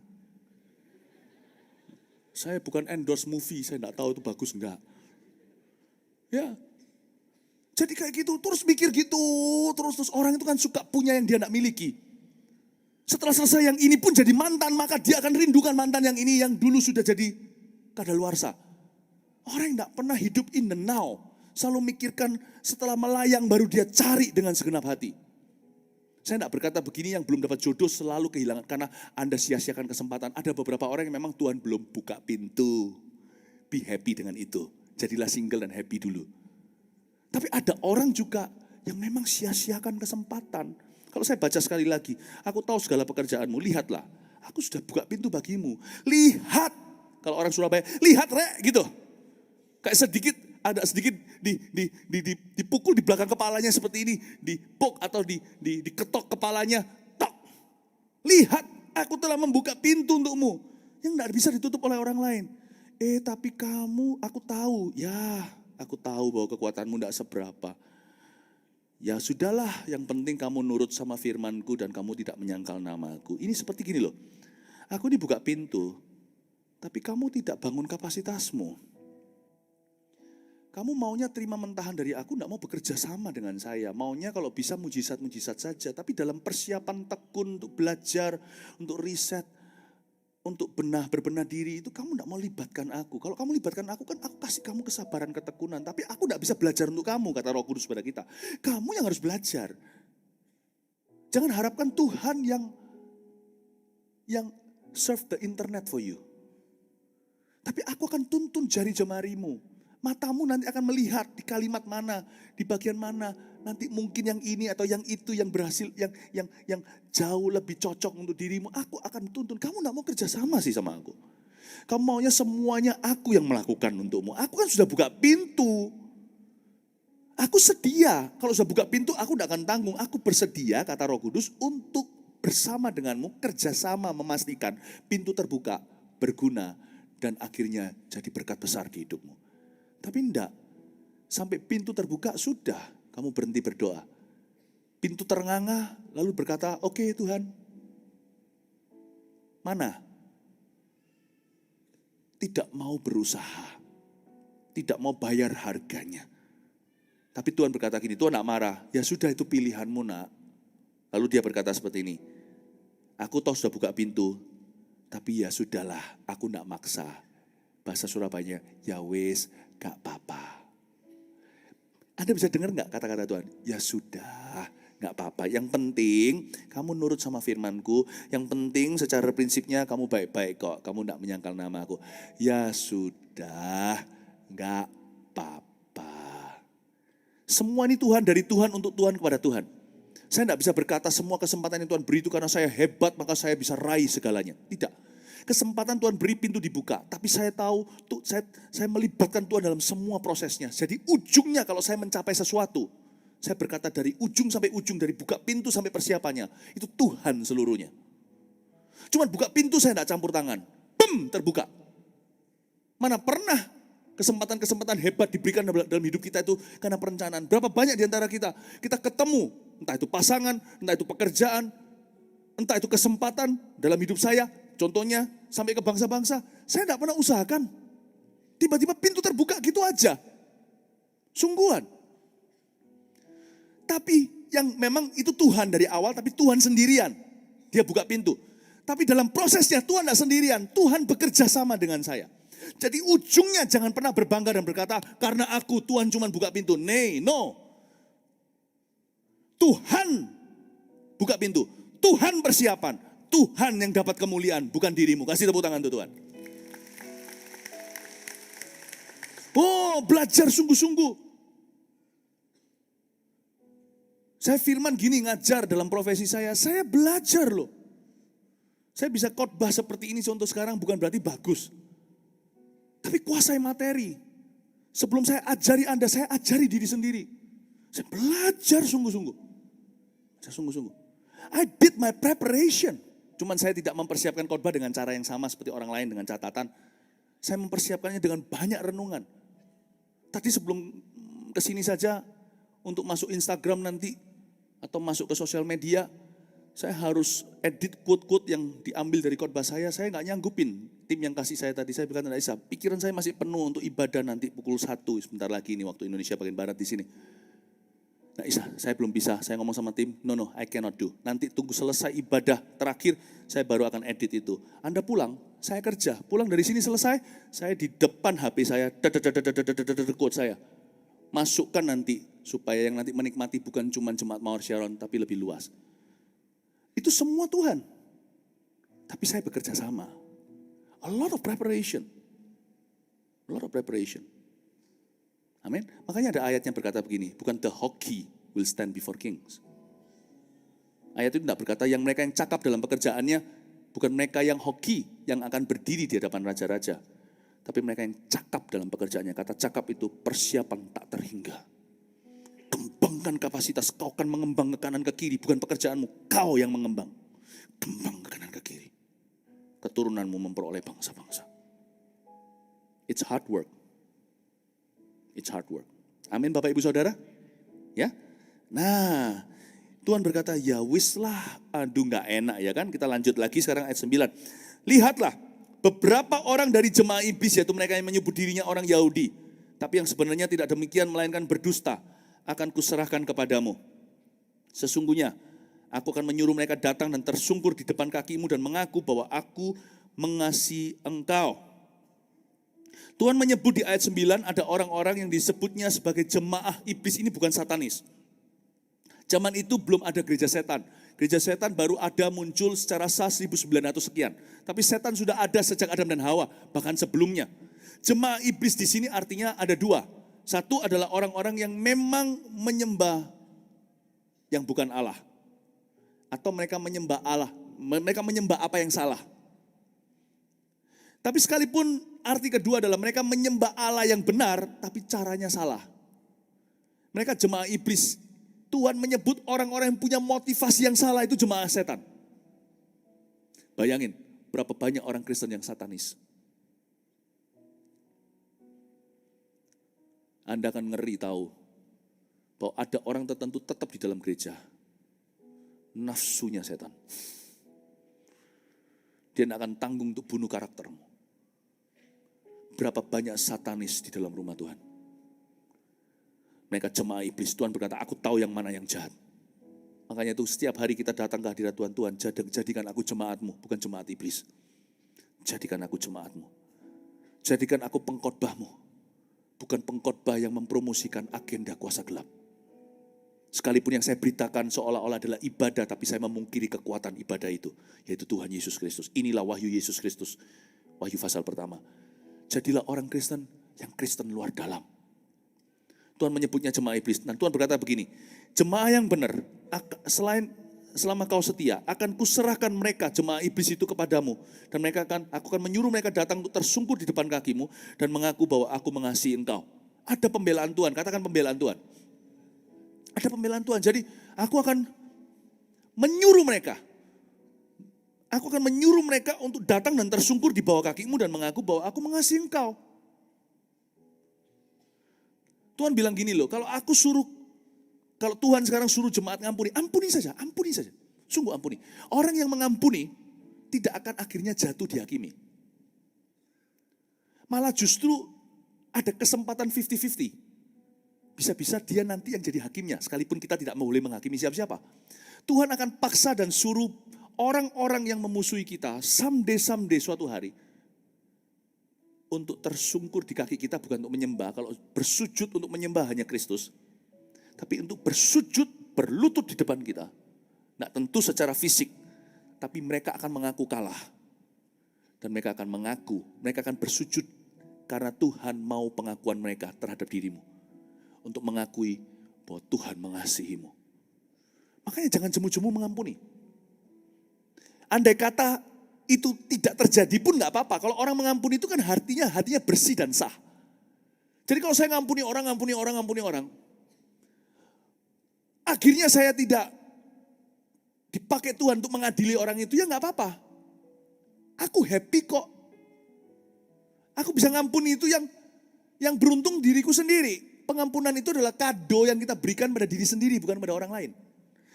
Saya bukan endorse movie, saya gak tahu itu bagus enggak. Ya, Jadi kayak gitu, terus mikir gitu, terus orang itu kan suka punya yang dia tidak miliki. Setelah selesai yang ini pun jadi mantan, maka dia akan rindukan mantan yang ini yang dulu sudah jadi kadaluarsa. Orang yang tidak pernah hidup in the now, selalu mikirkan setelah melayang baru dia cari dengan segenap hati. Saya tidak berkata begini yang belum dapat jodoh selalu kehilangan karena Anda sia-siakan kesempatan. Ada beberapa orang yang memang Tuhan belum buka pintu. Be happy dengan itu. Jadilah single dan happy dulu. Tapi ada orang juga yang memang sia-siakan kesempatan. Kalau saya baca sekali lagi, aku tahu segala pekerjaanmu, lihatlah. Aku sudah buka pintu bagimu. Lihat. Kalau orang Surabaya, lihat rek gitu. Kayak sedikit, ada sedikit dipukul di belakang kepalanya seperti ini. Dipuk atau diketok kepalanya. Tok. Lihat, aku telah membuka pintu untukmu. Yang tidak bisa ditutup oleh orang lain. Tapi kamu, aku tahu. Ya, aku tahu bahwa kekuatanmu tidak seberapa. Ya sudahlah, yang penting kamu nurut sama firmanku dan kamu tidak menyangkal namaku. Ini seperti gini loh. Aku dibuka pintu, tapi kamu tidak bangun kapasitasmu. Kamu maunya terima mentahan dari aku, tidak mau bekerja sama dengan saya. Maunya kalau bisa mujizat-mujizat saja. Tapi dalam persiapan tekun untuk belajar, untuk riset, untuk berbenah diri itu kamu tidak mau libatkan aku. Kalau kamu libatkan aku kan aku kasih kamu kesabaran, ketekunan. Tapi aku tidak bisa belajar untuk kamu, kata Roh Kudus pada kita. Kamu yang harus belajar. Jangan harapkan Tuhan yang serve the internet for you. Tapi aku akan tuntun jari jemarimu. Matamu nanti akan melihat di kalimat mana, di bagian mana. Nanti mungkin yang ini atau yang itu yang berhasil, yang jauh lebih cocok untuk dirimu. Aku akan tuntun. Kamu gak mau kerja sama sih sama aku. Kamu maunya semuanya aku yang melakukan untukmu. Aku kan sudah buka pintu. Aku sedia. Kalau sudah buka pintu aku gak akan tanggung. Aku bersedia, kata Roh Kudus, untuk bersama denganmu kerjasama memastikan pintu terbuka, berguna, dan akhirnya jadi berkat besar di hidupmu. Tapi enggak, sampai pintu terbuka sudah kamu berhenti berdoa. Pintu terengah lalu berkata, oke Tuhan, mana? Tidak mau berusaha, tidak mau bayar harganya. Tapi Tuhan berkata gini, Tuhan enggak marah, ya sudah itu pilihanmu nak. Lalu dia berkata seperti ini, aku tahu sudah buka pintu, tapi ya sudahlah, aku enggak maksa. Bahasa Surabayanya, ya wis, gak apa-apa. Anda bisa dengar gak kata-kata Tuhan? Ya sudah, gak apa-apa. Yang penting kamu nurut sama firmanku. Yang penting secara prinsipnya kamu baik-baik kok. Kamu gak menyangkal nama aku. Ya sudah, gak apa-apa. Semua ini Tuhan, dari Tuhan untuk Tuhan kepada Tuhan. Saya gak bisa berkata semua kesempatan yang Tuhan beri itu karena saya hebat maka saya bisa raih segalanya. Tidak. Kesempatan Tuhan beri, pintu dibuka. Tapi saya tahu, saya melibatkan Tuhan dalam semua prosesnya. Jadi ujungnya kalau saya mencapai sesuatu, saya berkata dari ujung sampai ujung, dari buka pintu sampai persiapannya, itu Tuhan seluruhnya. Cuman buka pintu saya tidak campur tangan. Terbuka. Mana pernah kesempatan-kesempatan hebat diberikan dalam hidup kita itu karena perencanaan. Berapa banyak di antara kita ketemu, entah itu pasangan, entah itu pekerjaan, entah itu kesempatan dalam hidup saya. Contohnya sampai ke bangsa-bangsa, saya tidak pernah usahakan. Tiba-tiba pintu terbuka gitu aja. Sungguhan. Tapi yang memang itu Tuhan dari awal, tapi Tuhan sendirian. Dia buka pintu. Tapi dalam prosesnya Tuhan tidak sendirian. Tuhan bekerja sama dengan saya. Jadi ujungnya jangan pernah berbangga dan berkata, karena aku Tuhan cuma buka pintu. No. Tuhan buka pintu. Tuhan persiapan. Tuhan yang dapat kemuliaan, bukan dirimu. Kasih tepuk tangan untuk Tuhan. Oh, belajar sungguh-sungguh. Saya firman gini ngajar dalam profesi saya belajar loh. Saya bisa khotbah seperti ini contoh sekarang bukan berarti bagus. Tapi kuasai materi. Sebelum saya ajari Anda, saya ajari diri sendiri. Saya belajar sungguh-sungguh. I did my preparation. Cuman saya tidak mempersiapkan khotbah dengan cara yang sama seperti orang lain dengan catatan. Saya mempersiapkannya dengan banyak renungan. Tadi sebelum kesini saja untuk masuk Instagram nanti atau masuk ke sosial media, saya harus edit quote-quote yang diambil dari khotbah saya nggak nyanggupin. Tim yang kasih saya tadi, saya bilang tidak bisa. Pikiran saya masih penuh untuk ibadah nanti pukul 1 sebentar lagi ini waktu Indonesia bagian Barat di sini. Nah Isa, saya belum bisa, saya ngomong sama tim, no, I cannot do. Nanti tunggu selesai ibadah terakhir, saya baru akan edit itu. Anda pulang, saya kerja. Pulang dari sini selesai, saya di depan HP saya, quote saya. Masukkan nanti, supaya yang nanti menikmati bukan cuma jemaat Mawar Sharon, tapi lebih luas. Itu semua Tuhan. Tapi saya bekerja sama. A lot of preparation. A lot of preparation. Amin. Makanya ada ayat yang berkata begini, bukan the hockey will stand before kings. Ayat itu tidak berkata yang mereka yang cakap dalam pekerjaannya, bukan mereka yang hoki yang akan berdiri di hadapan raja-raja. Tapi mereka yang cakap dalam pekerjaannya. Kata cakap itu persiapan tak terhingga. Kembangkan kapasitas, kau akan mengembang ke kanan ke kiri, bukan pekerjaanmu, kau yang mengembang. Kembang ke kanan ke kiri. Keturunanmu memperoleh bangsa-bangsa. It's hard work. It's hard work. Amin Bapak Ibu Saudara? Ya. Nah, Tuhan berkata, ya wis lah, aduh gak enak ya kan. Kita lanjut lagi sekarang ayat 9. Lihatlah, beberapa orang dari jemaah iblis, yaitu mereka yang menyebut dirinya orang Yahudi. Tapi yang sebenarnya tidak demikian, melainkan berdusta, akan kuserahkan kepadamu. Sesungguhnya, aku akan menyuruh mereka datang dan tersungkur di depan kakimu dan mengaku bahwa aku mengasihi engkau. Tuhan menyebut di ayat 9 ada orang-orang yang disebutnya sebagai jemaah iblis. Ini bukan satanis. Zaman itu belum ada gereja setan. Gereja setan baru ada muncul secara sah 1900 sekian. Tapi setan sudah ada sejak Adam dan Hawa, bahkan sebelumnya. Jemaah iblis di sini artinya ada dua. Satu adalah orang-orang yang memang menyembah yang bukan Allah. Atau mereka menyembah Allah, mereka menyembah apa yang salah. Tapi sekalipun arti kedua adalah mereka menyembah Allah yang benar, tapi caranya salah. Mereka jemaah iblis. Tuhan menyebut orang-orang yang punya motivasi yang salah itu jemaah setan. Bayangin, berapa banyak orang Kristen yang satanis. Anda akan ngeri tahu bahwa ada orang tertentu tetap di dalam gereja. Nafsunya setan. Dia tidak akan tanggung untuk bunuh karaktermu. Berapa banyak satanis di dalam rumah Tuhan. Mereka jemaah iblis. Tuhan berkata, aku tahu yang mana yang jahat. Makanya itu setiap hari kita datang ke hadirat Tuhan. Tuhan, jadikan aku jemaatmu, bukan jemaat iblis. Jadikan aku jemaatmu. Jadikan aku pengkhotbahmu. Bukan pengkhotbah yang mempromosikan agenda kuasa gelap. Sekalipun yang saya beritakan seolah-olah adalah ibadah, tapi saya memungkiri kekuatan ibadah itu. Yaitu Tuhan Yesus Kristus. Inilah wahyu Yesus Kristus. Wahyu pasal pertama. Jadilah orang Kristen yang Kristen luar dalam. Tuhan menyebutnya jemaah iblis. Dan Tuhan berkata begini, jemaah yang benar, selama kau setia, akan kuserahkan mereka, jemaah iblis itu kepadamu. Dan aku akan menyuruh mereka datang untuk tersungkur di depan kakimu dan mengaku bahwa aku mengasihi engkau. Ada pembelaan Tuhan, katakan pembelaan Tuhan. Ada pembelaan Tuhan, jadi aku akan menyuruh mereka. Aku akan menyuruh mereka untuk datang dan tersungkur di bawah kakimu dan mengaku bahwa aku mengasihi engkau. Tuhan bilang gini loh, kalau Tuhan sekarang suruh jemaat ngampuni, ampuni saja. Sungguh ampuni. Orang yang mengampuni tidak akan akhirnya jatuh dihakimi. Malah justru ada kesempatan 50-50. Bisa-bisa dia nanti yang jadi hakimnya, sekalipun kita tidak boleh menghakimi siapa-siapa. Tuhan akan paksa dan suruh orang-orang yang memusuhi kita, someday suatu hari, untuk tersungkur di kaki kita bukan untuk menyembah. Kalau bersujud untuk menyembah hanya Kristus. Tapi untuk bersujud, berlutut di depan kita. Nah tentu secara fisik. Tapi mereka akan mengaku kalah. Dan mereka akan bersujud. Karena Tuhan mau pengakuan mereka terhadap dirimu. Untuk mengakui bahwa Tuhan mengasihimu. Makanya jangan jemu-jemu mengampuni. Andai kata itu tidak terjadi pun gak apa-apa. Kalau orang mengampuni itu kan hatinya bersih dan sah. Jadi kalau saya ngampuni orang. Akhirnya saya tidak dipakai Tuhan untuk mengadili orang itu, ya gak apa-apa. Aku happy kok. Aku bisa ngampuni itu yang beruntung diriku sendiri. Pengampunan itu adalah kado yang kita berikan pada diri sendiri, bukan pada orang lain.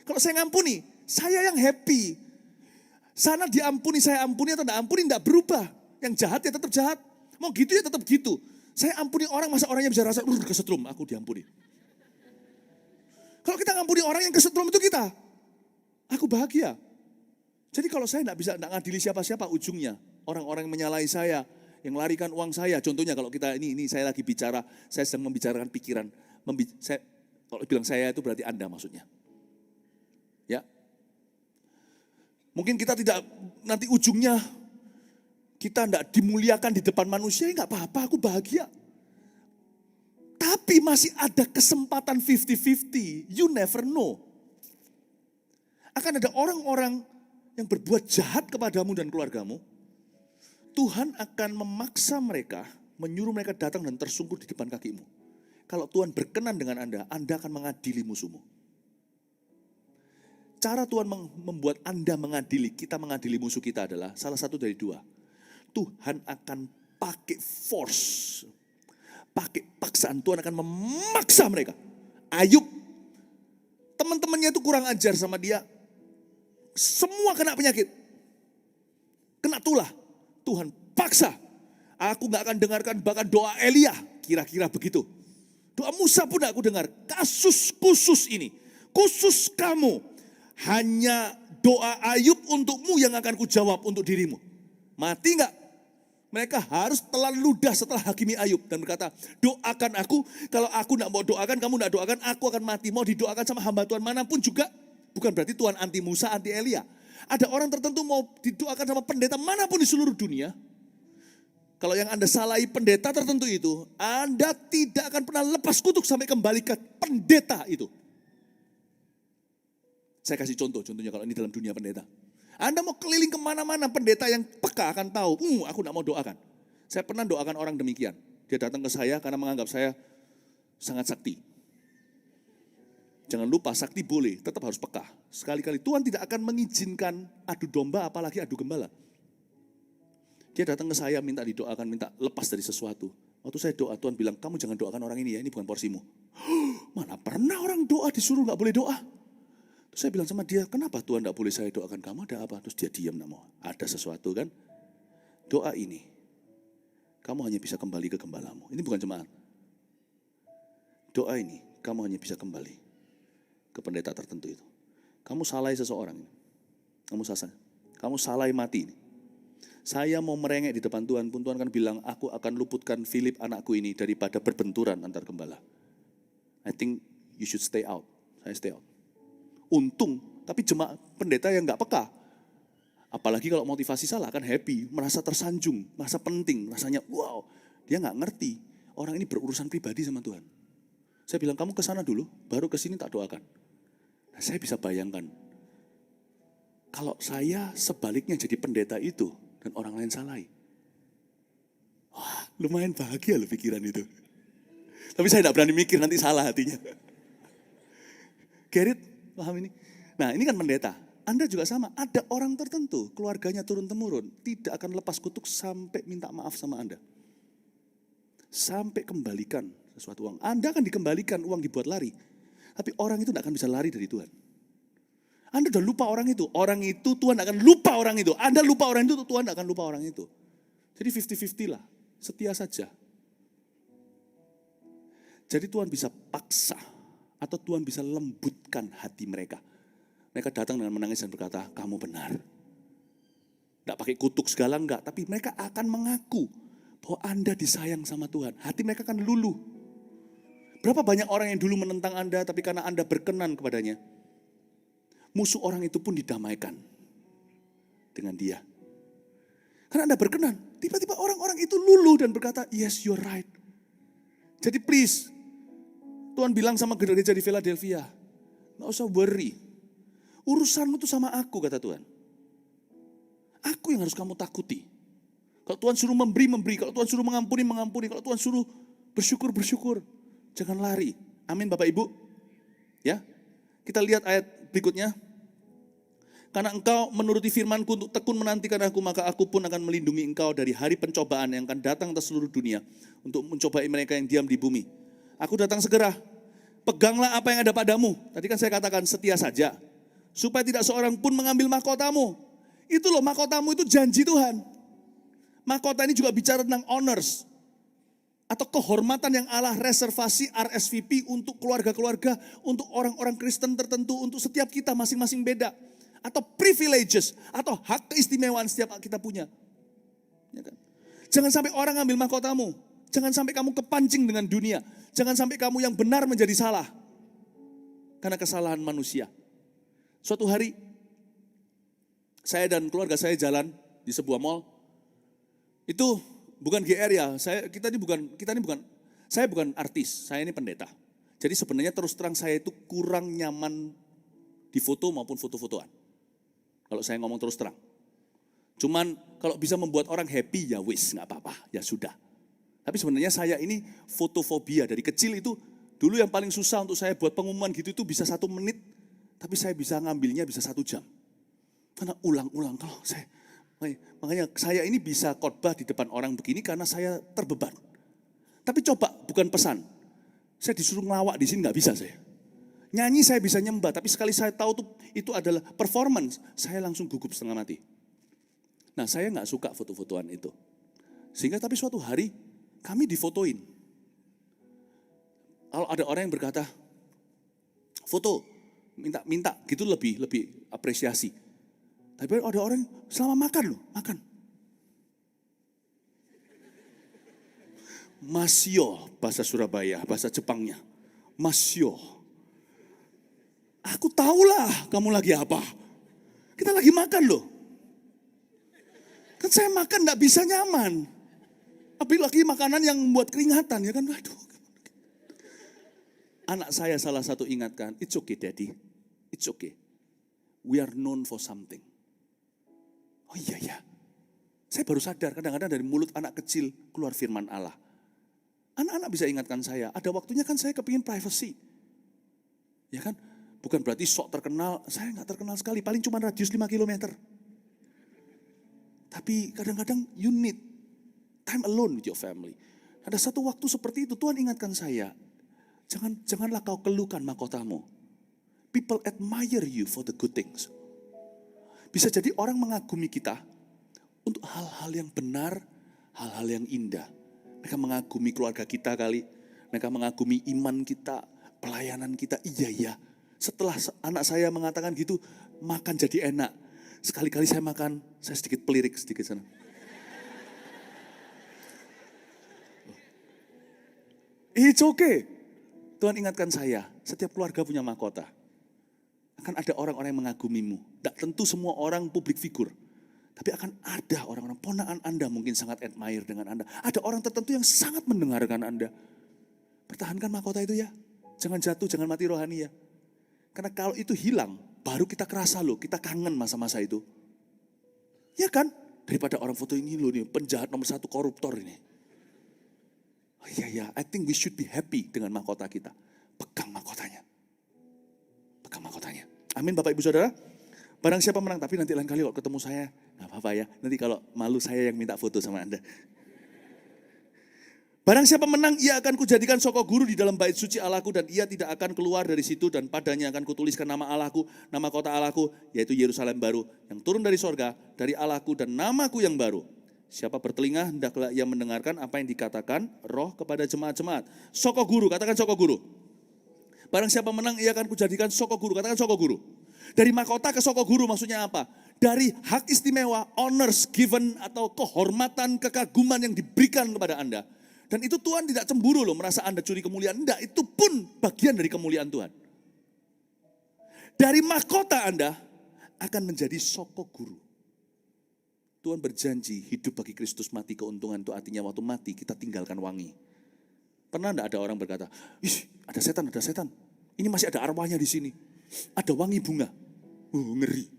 Kalau saya ngampuni, saya yang happy. Sana diampuni, saya ampuni atau tidak ampuni, tidak berubah. Yang jahat ya tetap jahat. Mau gitu ya tetap gitu. Saya ampuni orang, masa orangnya bisa rasa, kesetrum, aku diampuni. Kalau kita ngampuni orang yang kesetrum itu kita, aku bahagia. Jadi kalau saya tidak ngadili siapa-siapa ujungnya, orang-orang yang menyalahi saya, yang larikan uang saya, contohnya kalau kita ini saya lagi bicara, saya sedang membicarakan pikiran, kalau bilang saya itu berarti Anda maksudnya. Ya, mungkin kita tidak, nanti ujungnya kita tidak dimuliakan di depan manusia, ya nggak apa-apa, aku bahagia. Tapi masih ada kesempatan 50-50, you never know. Akan ada orang-orang yang berbuat jahat kepadamu dan keluargamu, Tuhan akan memaksa mereka, menyuruh mereka datang dan tersungkur di depan kakimu. Kalau Tuhan berkenan dengan Anda akan mengadili musuhmu. Cara Tuhan membuat Anda mengadili, kita mengadili musuh kita adalah salah satu dari dua. Tuhan akan pakai force, pakai paksaan. Tuhan akan memaksa mereka. Ayub, teman-temannya itu kurang ajar sama dia. Semua kena penyakit, kena tulah. Tuhan paksa. Aku gak akan dengarkan bahkan doa Elia. Kira-kira begitu. Doa Musa pun aku dengar. Kasus khusus ini. Khusus kamu. Hanya doa Ayub untukmu yang akan kujawab untuk dirimu. Mati gak? Mereka harus telan ludah setelah hakimi Ayub. Dan berkata, doakan aku. Kalau aku gak mau doakan, kamu gak doakan, aku akan mati. Mau didoakan sama hamba Tuhan manapun juga. Bukan berarti Tuhan anti Musa, anti Elia. Ada orang tertentu mau didoakan sama pendeta manapun di seluruh dunia. Kalau yang Anda salahi pendeta tertentu itu, Anda tidak akan pernah lepas kutuk sampai kembali ke pendeta itu. Saya kasih contohnya kalau ini dalam dunia pendeta. Anda mau keliling kemana-mana, pendeta yang peka akan tahu, aku tidak mau doakan. Saya pernah doakan orang demikian. Dia datang ke saya karena menganggap saya sangat sakti. Jangan lupa sakti boleh, tetap harus peka. Sekali-kali Tuhan tidak akan mengizinkan adu domba apalagi adu gembala. Dia datang ke saya minta didoakan, minta lepas dari sesuatu. Waktu saya doa Tuhan bilang, kamu jangan doakan orang ini ya, ini bukan porsimu. Mana pernah orang doa disuruh gak boleh doa. Terus saya bilang sama dia, kenapa Tuhan gak boleh saya doakan kamu, ada apa? Terus dia diam, gak mau. Ada sesuatu kan. Doa ini, kamu hanya bisa kembali ke gembalamu. Ini bukan jemaat. Doa ini, kamu hanya bisa kembali ke pendeta tertentu itu. Kamu salai seseorang. Kamu salai mati. Saya mau merengek di depan Tuhan pun Tuhan akan bilang, aku akan luputkan Philip anakku ini daripada berbenturan antar gembala. I think you should stay out. Saya stay out. Untung, tapi jemaat pendeta yang gak peka. Apalagi kalau motivasi salah akan happy, merasa tersanjung, merasa penting, rasanya wow. Dia gak ngerti, orang ini berurusan pribadi sama Tuhan. Saya bilang, kamu ke sana dulu, baru ke sini tak doakan. Nah, saya bisa bayangkan, kalau saya sebaliknya jadi pendeta itu, dan orang lain salahi. Wah, lumayan bahagia loh pikiran itu. Tapi saya tidak berani mikir, nanti salah hatinya. Gerrit, paham ini? Nah, ini kan pendeta. Anda juga sama, ada orang tertentu, keluarganya turun-temurun, tidak akan lepas kutuk sampai minta maaf sama Anda. Sampai kembalikan sesuatu uang. Anda akan dikembalikan, uang dibuat lari. Tapi orang itu tidak akan bisa lari dari Tuhan. Anda sudah lupa orang itu Tuhan akan lupa orang itu. Anda lupa orang itu, Tuhan akan lupa orang itu. Jadi 50-50 lah, setia saja. Jadi Tuhan bisa paksa, atau Tuhan bisa lembutkan hati mereka. Mereka datang dengan menangis dan berkata, kamu benar. Tidak pakai kutuk segala enggak, tapi mereka akan mengaku bahwa Anda disayang sama Tuhan. Hati mereka akan luluh. Berapa banyak orang yang dulu menentang Anda, tapi karena Anda berkenan kepadanya, musuh orang itu pun didamaikan dengan dia. Karena Anda berkenan, tiba-tiba orang-orang itu luluh dan berkata, yes, you're right. Jadi please, Tuhan bilang sama gereja di Philadelphia, gak usah worry. Urusanmu itu sama aku, kata Tuhan. Aku yang harus kamu takuti. Kalau Tuhan suruh memberi, memberi. Kalau Tuhan suruh mengampuni, mengampuni. Kalau Tuhan suruh bersyukur, bersyukur. Jangan lari. Amin Bapak Ibu. Ya, kita lihat ayat berikutnya. Karena engkau menuruti firmanku untuk tekun menantikan aku, maka aku pun akan melindungi engkau dari hari pencobaan yang akan datang ke seluruh dunia untuk mencobai mereka yang diam di bumi. Aku datang segera. Peganglah apa yang ada padamu. Tadi kan saya katakan setia saja. Supaya tidak seorang pun mengambil mahkotamu. Itu loh, mahkotamu itu janji Tuhan. Mahkota ini juga bicara tentang honors. Atau kehormatan yang Allah reservasi RSVP untuk keluarga-keluarga, untuk orang-orang Kristen tertentu, untuk setiap kita masing-masing beda. Atau privileges, atau hak keistimewaan setiap kita punya. Ya kan? Jangan sampai orang ambil mahkotamu. Jangan sampai kamu kepancing dengan dunia. Jangan sampai kamu yang benar menjadi salah. Karena kesalahan manusia. Suatu hari, saya dan keluarga saya jalan di sebuah mall. Itu bukan GR ya, saya bukan artis, saya ini pendeta. Jadi sebenarnya terus terang saya itu kurang nyaman di foto maupun foto-fotoan. Kalau saya ngomong terus terang. Cuman kalau bisa membuat orang happy ya wis, nggak apa-apa, ya sudah. Tapi sebenarnya saya ini fotofobia dari kecil itu, dulu yang paling susah untuk saya buat pengumuman gitu itu bisa 1 menit, tapi saya bisa ngambilnya bisa 1 jam. Karena ulang-ulang kalau makanya saya ini bisa khotbah di depan orang begini karena saya terbeban. Tapi coba bukan pesan, saya disuruh ngelawak di sini nggak bisa saya. Nyanyi saya bisa nyembah, tapi sekali saya tahu itu adalah performance, saya langsung gugup setengah mati. Nah saya nggak suka foto-fotoan itu. Sehingga tapi suatu hari kami difotoin. Kalau ada orang yang berkata, foto, minta gitu lebih apresiasi. Tapi ada orang selama makan loh, makan. Masyo, bahasa Surabaya, bahasa Jepangnya. Masyo. Aku tahulah kamu lagi apa. Kita lagi makan loh. Kan saya makan gak bisa nyaman. Apalagi makanan yang membuat keringatan ya kan. Waduh. Anak saya salah satu ingatkan, it's okay daddy, it's okay. We are known for something. Oh iya ya, saya baru sadar kadang-kadang dari mulut anak kecil keluar firman Allah. Anak-anak bisa ingatkan saya, ada waktunya kan saya kepingin privacy. Ya kan, bukan berarti sok terkenal, saya gak terkenal sekali, paling cuma radius 5 kilometer. Tapi kadang-kadang you need time alone with your family. Ada satu waktu seperti itu, Tuhan ingatkan saya, janganlah kau keluhkan mahkotamu. People admire you for the good things. Bisa jadi orang mengagumi kita untuk hal-hal yang benar, hal-hal yang indah. Mereka mengagumi keluarga kita kali, mereka mengagumi iman kita, pelayanan kita. Iya. Setelah anak saya mengatakan gitu, makan jadi enak. Sekali-kali saya makan, saya sedikit pelirik sedikit sana. It's okay. Tuhan ingatkan saya, setiap keluarga punya mahkota. Akan ada orang-orang yang mengagumimu. Tidak tentu semua orang public figure. Tapi akan ada orang-orang, ponakan Anda mungkin sangat admire dengan Anda. Ada orang tertentu yang sangat mendengarkan Anda. Pertahankan mahkota itu ya. Jangan jatuh, jangan mati rohani ya. Karena kalau itu hilang, baru kita kerasa loh, kita kangen masa-masa itu. Ya kan? Daripada orang foto ini loh nih, penjahat nomor 1 koruptor ini. Oh iya, I think we should be happy dengan mahkota kita. Pegang mahkotanya. Pegang mahkotanya. Amin Bapak Ibu Saudara. Barang siapa menang, tapi nanti lain kali kalau ketemu saya, gak apa-apa ya. Nanti kalau malu saya yang minta foto sama Anda. Barang siapa menang, ia akan kujadikan soko guru di dalam bait suci Allahku dan ia tidak akan keluar dari situ dan padanya akan kutuliskan nama Allahku, nama kota Allahku, yaitu Yerusalem baru yang turun dari sorga, dari Allahku dan namaku yang baru. Siapa bertelinga, hendaklah ia mendengarkan apa yang dikatakan roh kepada jemaat-jemaat. Soko guru, katakan soko guru. Barang siapa menang, ia akan kujadikan soko guru, katakan soko guru. Dari mahkota ke soko guru maksudnya apa? Dari hak istimewa, honors given atau kehormatan, kekaguman yang diberikan kepada Anda. Dan itu Tuhan tidak cemburu loh, merasa Anda curi kemuliaan. Enggak, itu pun bagian dari kemuliaan Tuhan. Dari mahkota Anda akan menjadi soko guru. Tuhan berjanji hidup bagi Kristus, mati keuntungan. Itu artinya waktu mati kita tinggalkan wangi. Pernah enggak ada orang berkata, ih ada setan. Ini masih ada arwahnya di sini. Ada wangi bunga. Ngeri.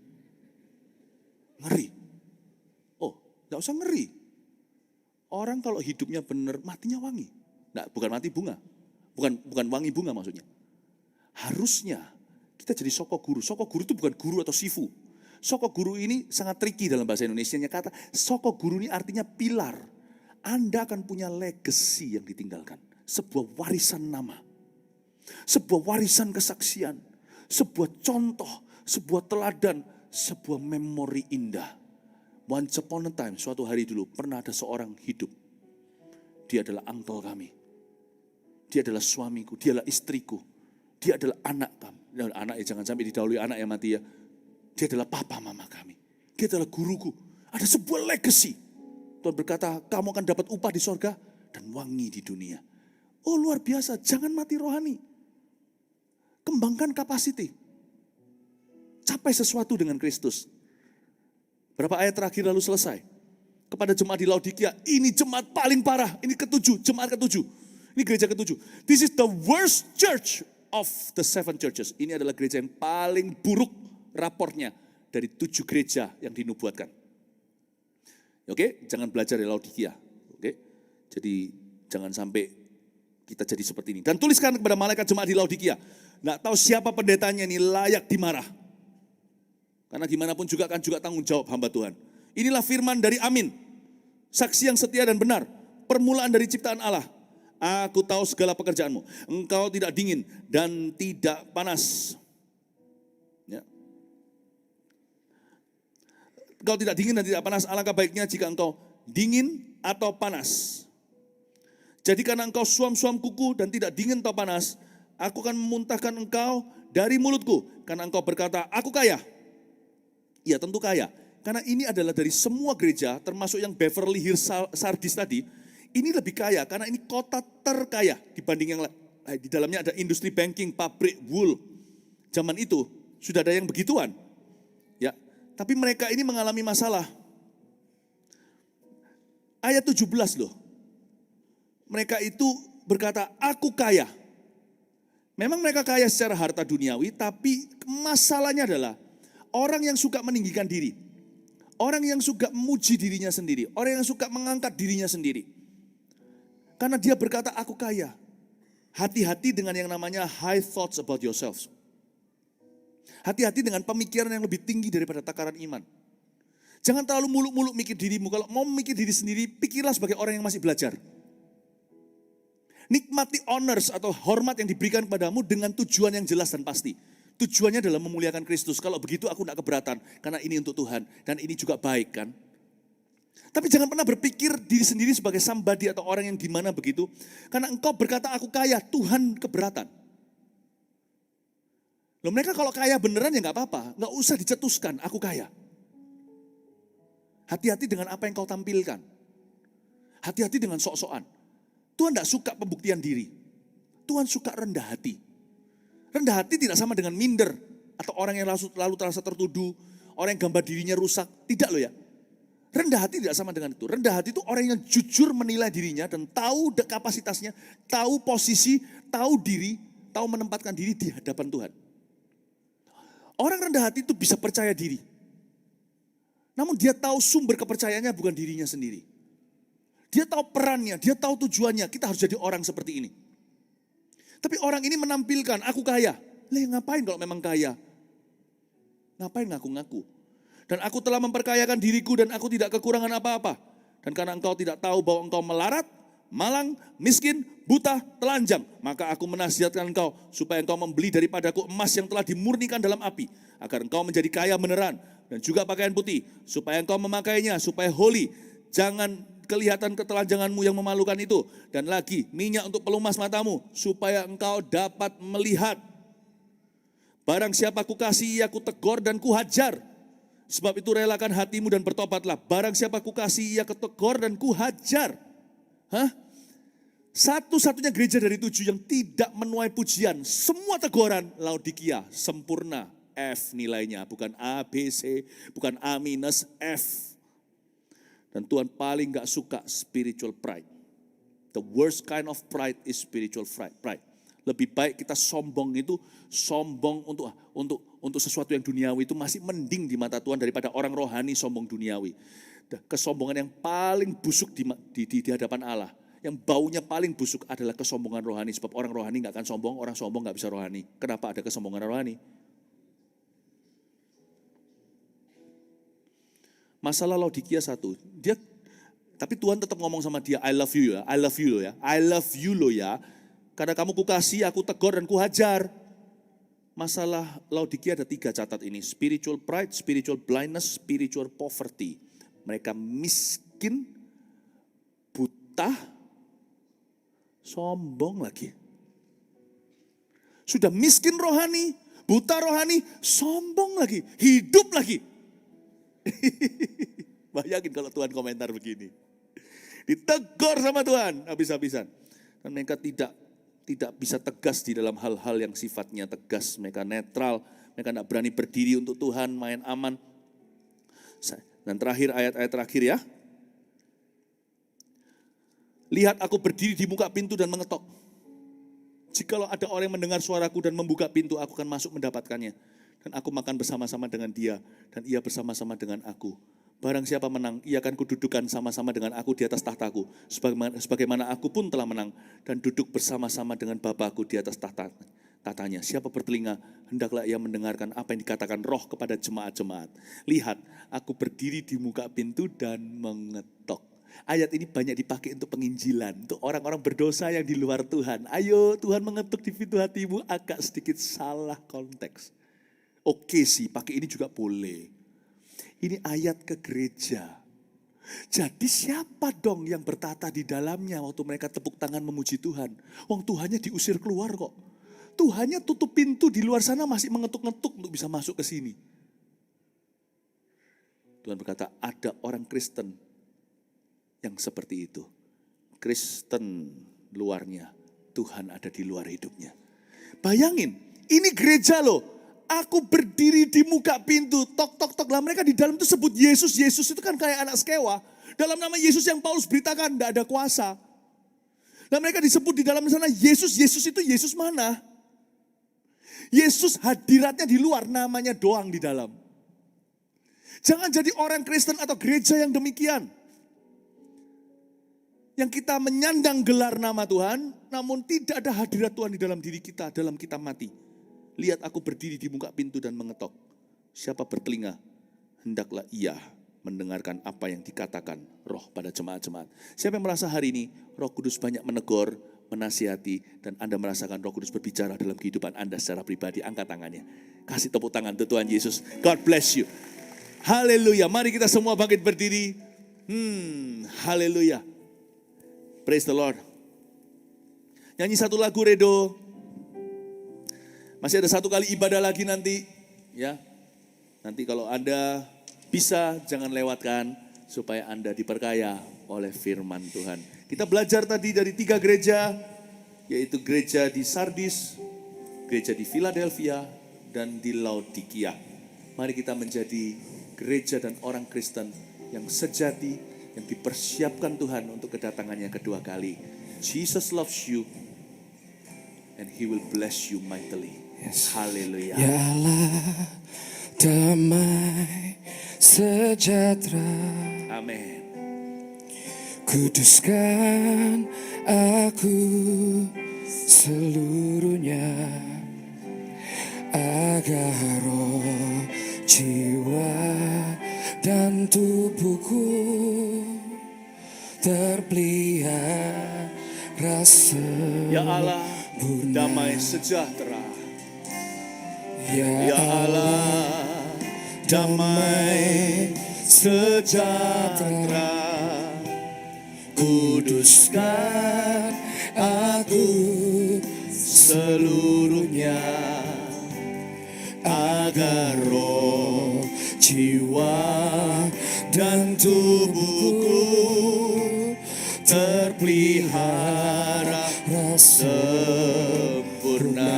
Oh, enggak usah ngeri. Orang kalau hidupnya benar, matinya wangi. Nah, bukan mati bunga. Bukan wangi bunga maksudnya. Harusnya kita jadi soko guru. Soko guru itu bukan guru atau sifu. Soko guru ini sangat tricky dalam bahasa Indonesianya. Kata soko guru ini artinya pilar. Anda akan punya legacy yang ditinggalkan. Sebuah warisan nama. Sebuah warisan kesaksian. Sebuah contoh. Sebuah teladan. Sebuah memori indah. Once upon a time, suatu hari dulu pernah ada seorang hidup. Dia adalah uncle kami. Dia adalah suamiku, dia adalah istriku. Dia adalah anak kami. Anak ya jangan sampai didahului anak yang mati ya. Dia adalah papa mama kami. Dia adalah guruku. Ada sebuah legacy. Tuhan berkata, kamu akan dapat upah di sorga dan wangi di dunia. Oh luar biasa, jangan mati rohani. Kembangkan kapasiti. Capai sesuatu dengan Kristus. Berapa ayat terakhir lalu selesai. Kepada jemaat di Laodikia, ini jemaat paling parah. Ini ketujuh, jemaat ketujuh. Ini gereja ketujuh. This is the worst church of the 7 churches. Ini adalah gereja yang paling buruk raportnya dari 7 gereja yang dinubuatkan. Oke, jangan belajar dari Laodikia. Oke, jadi jangan sampai kita jadi seperti ini. Dan tuliskan kepada malaikat jemaat di Laodikia. Nggak tahu siapa pendetanya ini layak dimarah. Karena gimana pun juga akan juga tanggung jawab hamba Tuhan. Inilah firman dari Amin. Saksi yang setia dan benar. Permulaan dari ciptaan Allah. Aku tahu segala pekerjaanmu. Engkau tidak dingin dan tidak panas. Ya. Engkau tidak dingin dan tidak panas. Alangkah baiknya jika engkau dingin atau panas. Jadi karena engkau suam-suam kuku dan tidak dingin atau panas, aku akan memuntahkan engkau dari mulutku. Karena engkau berkata, aku kaya. Ya tentu kaya. Karena ini adalah dari semua gereja, termasuk yang Beverly Hills Sardis tadi, ini lebih kaya karena ini kota terkaya dibanding yang di dalamnya ada industri banking, pabrik, wool. Zaman itu sudah ada yang begituan. Ya, tapi mereka ini mengalami masalah. Ayat 17 loh. Mereka itu berkata, aku kaya. Memang mereka kaya secara harta duniawi, tapi masalahnya adalah orang yang suka meninggikan diri. Orang yang suka memuji dirinya sendiri. Orang yang suka mengangkat dirinya sendiri. Karena dia berkata, aku kaya. Hati-hati dengan yang namanya high thoughts about yourself. Hati-hati dengan pemikiran yang lebih tinggi daripada takaran iman. Jangan terlalu muluk-muluk mikir dirimu. Kalau mau mikir diri sendiri, pikirlah sebagai orang yang masih belajar. Nikmati honors atau hormat yang diberikan kepadamu dengan tujuan yang jelas dan pasti. Tujuannya adalah memuliakan Kristus. Kalau begitu aku tidak keberatan. Karena ini untuk Tuhan. Dan ini juga baik kan. Tapi jangan pernah berpikir diri sendiri sebagai somebody atau orang yang gimana begitu. Karena engkau berkata aku kaya, Tuhan keberatan. Loh mereka kalau kaya beneran ya gak apa-apa. Gak usah dicetuskan, aku kaya. Hati-hati dengan apa yang kau tampilkan. Hati-hati dengan sok-sokan. Tuhan gak suka pembuktian diri. Tuhan suka rendah hati. Rendah hati tidak sama dengan minder. Atau orang yang lalu terasa tertuduh. Orang yang gambar dirinya rusak. Tidak loh ya. Rendah hati tidak sama dengan itu. Rendah hati itu orang yang jujur menilai dirinya. Dan tahu kapasitasnya. Tahu posisi. Tahu diri. Tahu menempatkan diri di hadapan Tuhan. Orang rendah hati itu bisa percaya diri. Namun dia tahu sumber kepercayaannya bukan dirinya sendiri. Dia tahu perannya. Dia tahu tujuannya. Kita harus jadi orang seperti ini. Tapi orang ini menampilkan, aku kaya. Ngapain kalau memang kaya? Ngapain ngaku-ngaku? Dan aku telah memperkayakan diriku dan aku tidak kekurangan apa-apa. Dan karena engkau tidak tahu bahwa engkau melarat, malang, miskin, buta, telanjang. Maka aku menasihatkan engkau supaya engkau membeli daripadaku emas yang telah dimurnikan dalam api. Agar engkau menjadi kaya beneran. Dan juga pakaian putih. Supaya engkau memakainya, supaya holy. Jangan kelihatan ketelanjanganmu yang memalukan itu. Dan lagi minyak untuk pelumas matamu. Supaya engkau dapat melihat. Barang siapa kukasihi ia kutegur dan kuhajar. Sebab itu relakan hatimu dan bertobatlah. Barang siapa kukasihi ia kutegur dan kuhajar. Satu-satunya gereja dari 7 yang tidak menuai pujian. Semua teguran Laodikia sempurna. F nilainya. Bukan A, B, C. Bukan A minus, F. Dan Tuhan paling gak suka spiritual pride. The worst kind of pride is spiritual pride. Lebih baik kita sombong itu, sombong untuk sesuatu yang duniawi itu masih mending di mata Tuhan daripada orang rohani sombong duniawi. Kesombongan yang paling busuk di hadapan Allah, yang baunya paling busuk adalah kesombongan rohani. Sebab orang rohani gak akan sombong, orang sombong gak bisa rohani. Kenapa ada kesombongan rohani? Masalah Laodikia satu, tapi Tuhan tetap ngomong sama dia, I love you ya, I love you loh ya, I love you loh ya. Karena kamu kukasih, aku tegur dan kuhajar. Masalah Laodikia ada 3 catat ini, spiritual pride, spiritual blindness, spiritual poverty. Mereka miskin, buta, sombong lagi. Sudah miskin rohani, buta rohani, sombong lagi, hidup lagi. Bayangin kalau Tuhan komentar begini. Ditegur sama Tuhan habis-habisan. Dan mereka tidak bisa tegas di dalam hal-hal yang sifatnya tegas. Mereka netral, mereka tidak berani berdiri untuk Tuhan, main aman. Dan terakhir, ayat-ayat terakhir ya. Lihat aku berdiri di muka pintu dan mengetok. Jikalau ada orang yang mendengar suaraku dan membuka pintu, aku akan masuk mendapatkannya. Dan aku makan bersama-sama dengan dia, dan ia bersama-sama dengan aku. Barang siapa menang, ia akan kududukan sama-sama dengan aku di atas tahtaku. Sebagaimana aku pun telah menang, dan duduk bersama-sama dengan Bapa-Ku di atas tatanya. Siapa bertelinga, hendaklah ia mendengarkan apa yang dikatakan Roh kepada jemaat-jemaat. Lihat, aku berdiri di muka pintu dan mengetok. Ayat ini banyak dipakai untuk penginjilan, untuk orang-orang berdosa yang di luar Tuhan. Ayo Tuhan mengetuk di pintu hatimu, agak sedikit salah konteks. Oke sih, pakai ini juga boleh. Ini ayat ke gereja. Jadi siapa dong yang bertata di dalamnya waktu mereka tepuk tangan memuji Tuhan? Wong Tuhannya diusir keluar kok. Tuhannya tutup pintu di luar sana masih mengetuk-ngetuk untuk bisa masuk ke sini. Tuhan berkata ada orang Kristen yang seperti itu. Kristen luarnya, Tuhan ada di luar hidupnya. Bayangin, ini gereja loh. Aku berdiri di muka pintu, tok tok tok. Lah mereka di dalam itu sebut Yesus. Yesus itu kan kayak anak sekewa. Dalam nama Yesus yang Paulus beritakan tidak ada kuasa. Lah mereka disebut di dalam sana Yesus. Yesus itu Yesus mana? Yesus hadiratnya di luar, namanya doang di dalam. Jangan jadi orang Kristen atau gereja yang demikian. Yang kita menyandang gelar nama Tuhan, namun tidak ada hadirat Tuhan di dalam diri kita, dalam kita mati. Lihat aku berdiri di muka pintu dan mengetok. Siapa bertelinga, hendaklah ia mendengarkan apa yang dikatakan Roh pada jemaat-jemaat. Siapa yang merasa hari ini Roh Kudus banyak menegur, menasihati, dan Anda merasakan Roh Kudus berbicara dalam kehidupan Anda secara pribadi, angkat tangannya. Kasih tepuk tangan untuk Tuhan Yesus. God bless you. Haleluya. Mari kita semua bangkit berdiri. Haleluya. Praise the Lord. Nyanyi satu lagu Redo. Masih ada satu kali ibadah lagi nanti, ya. Nanti kalau Anda bisa, jangan lewatkan supaya Anda diperkaya oleh firman Tuhan. Kita belajar tadi dari 3 gereja, yaitu gereja di Sardis, gereja di Philadelphia, dan di Laodikia. Mari kita menjadi gereja dan orang Kristen yang sejati, yang dipersiapkan Tuhan untuk kedatangannya kedua kali. Jesus loves you, and He will bless you mightily. Yes. Haleluya. Ya Allah, damai sejahtera. Amin. Kuduskan aku seluruhnya, agar roh, jiwa, dan tubuhku terpelihara sempurna. Ya Allah, damai sejahtera. Ya Allah, damai sejahtera. kuduskan aku seluruhnya, agar roh, jiwa, dan tubuhku terpelihara sempurna.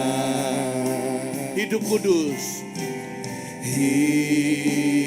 Hidup kudus. Hidup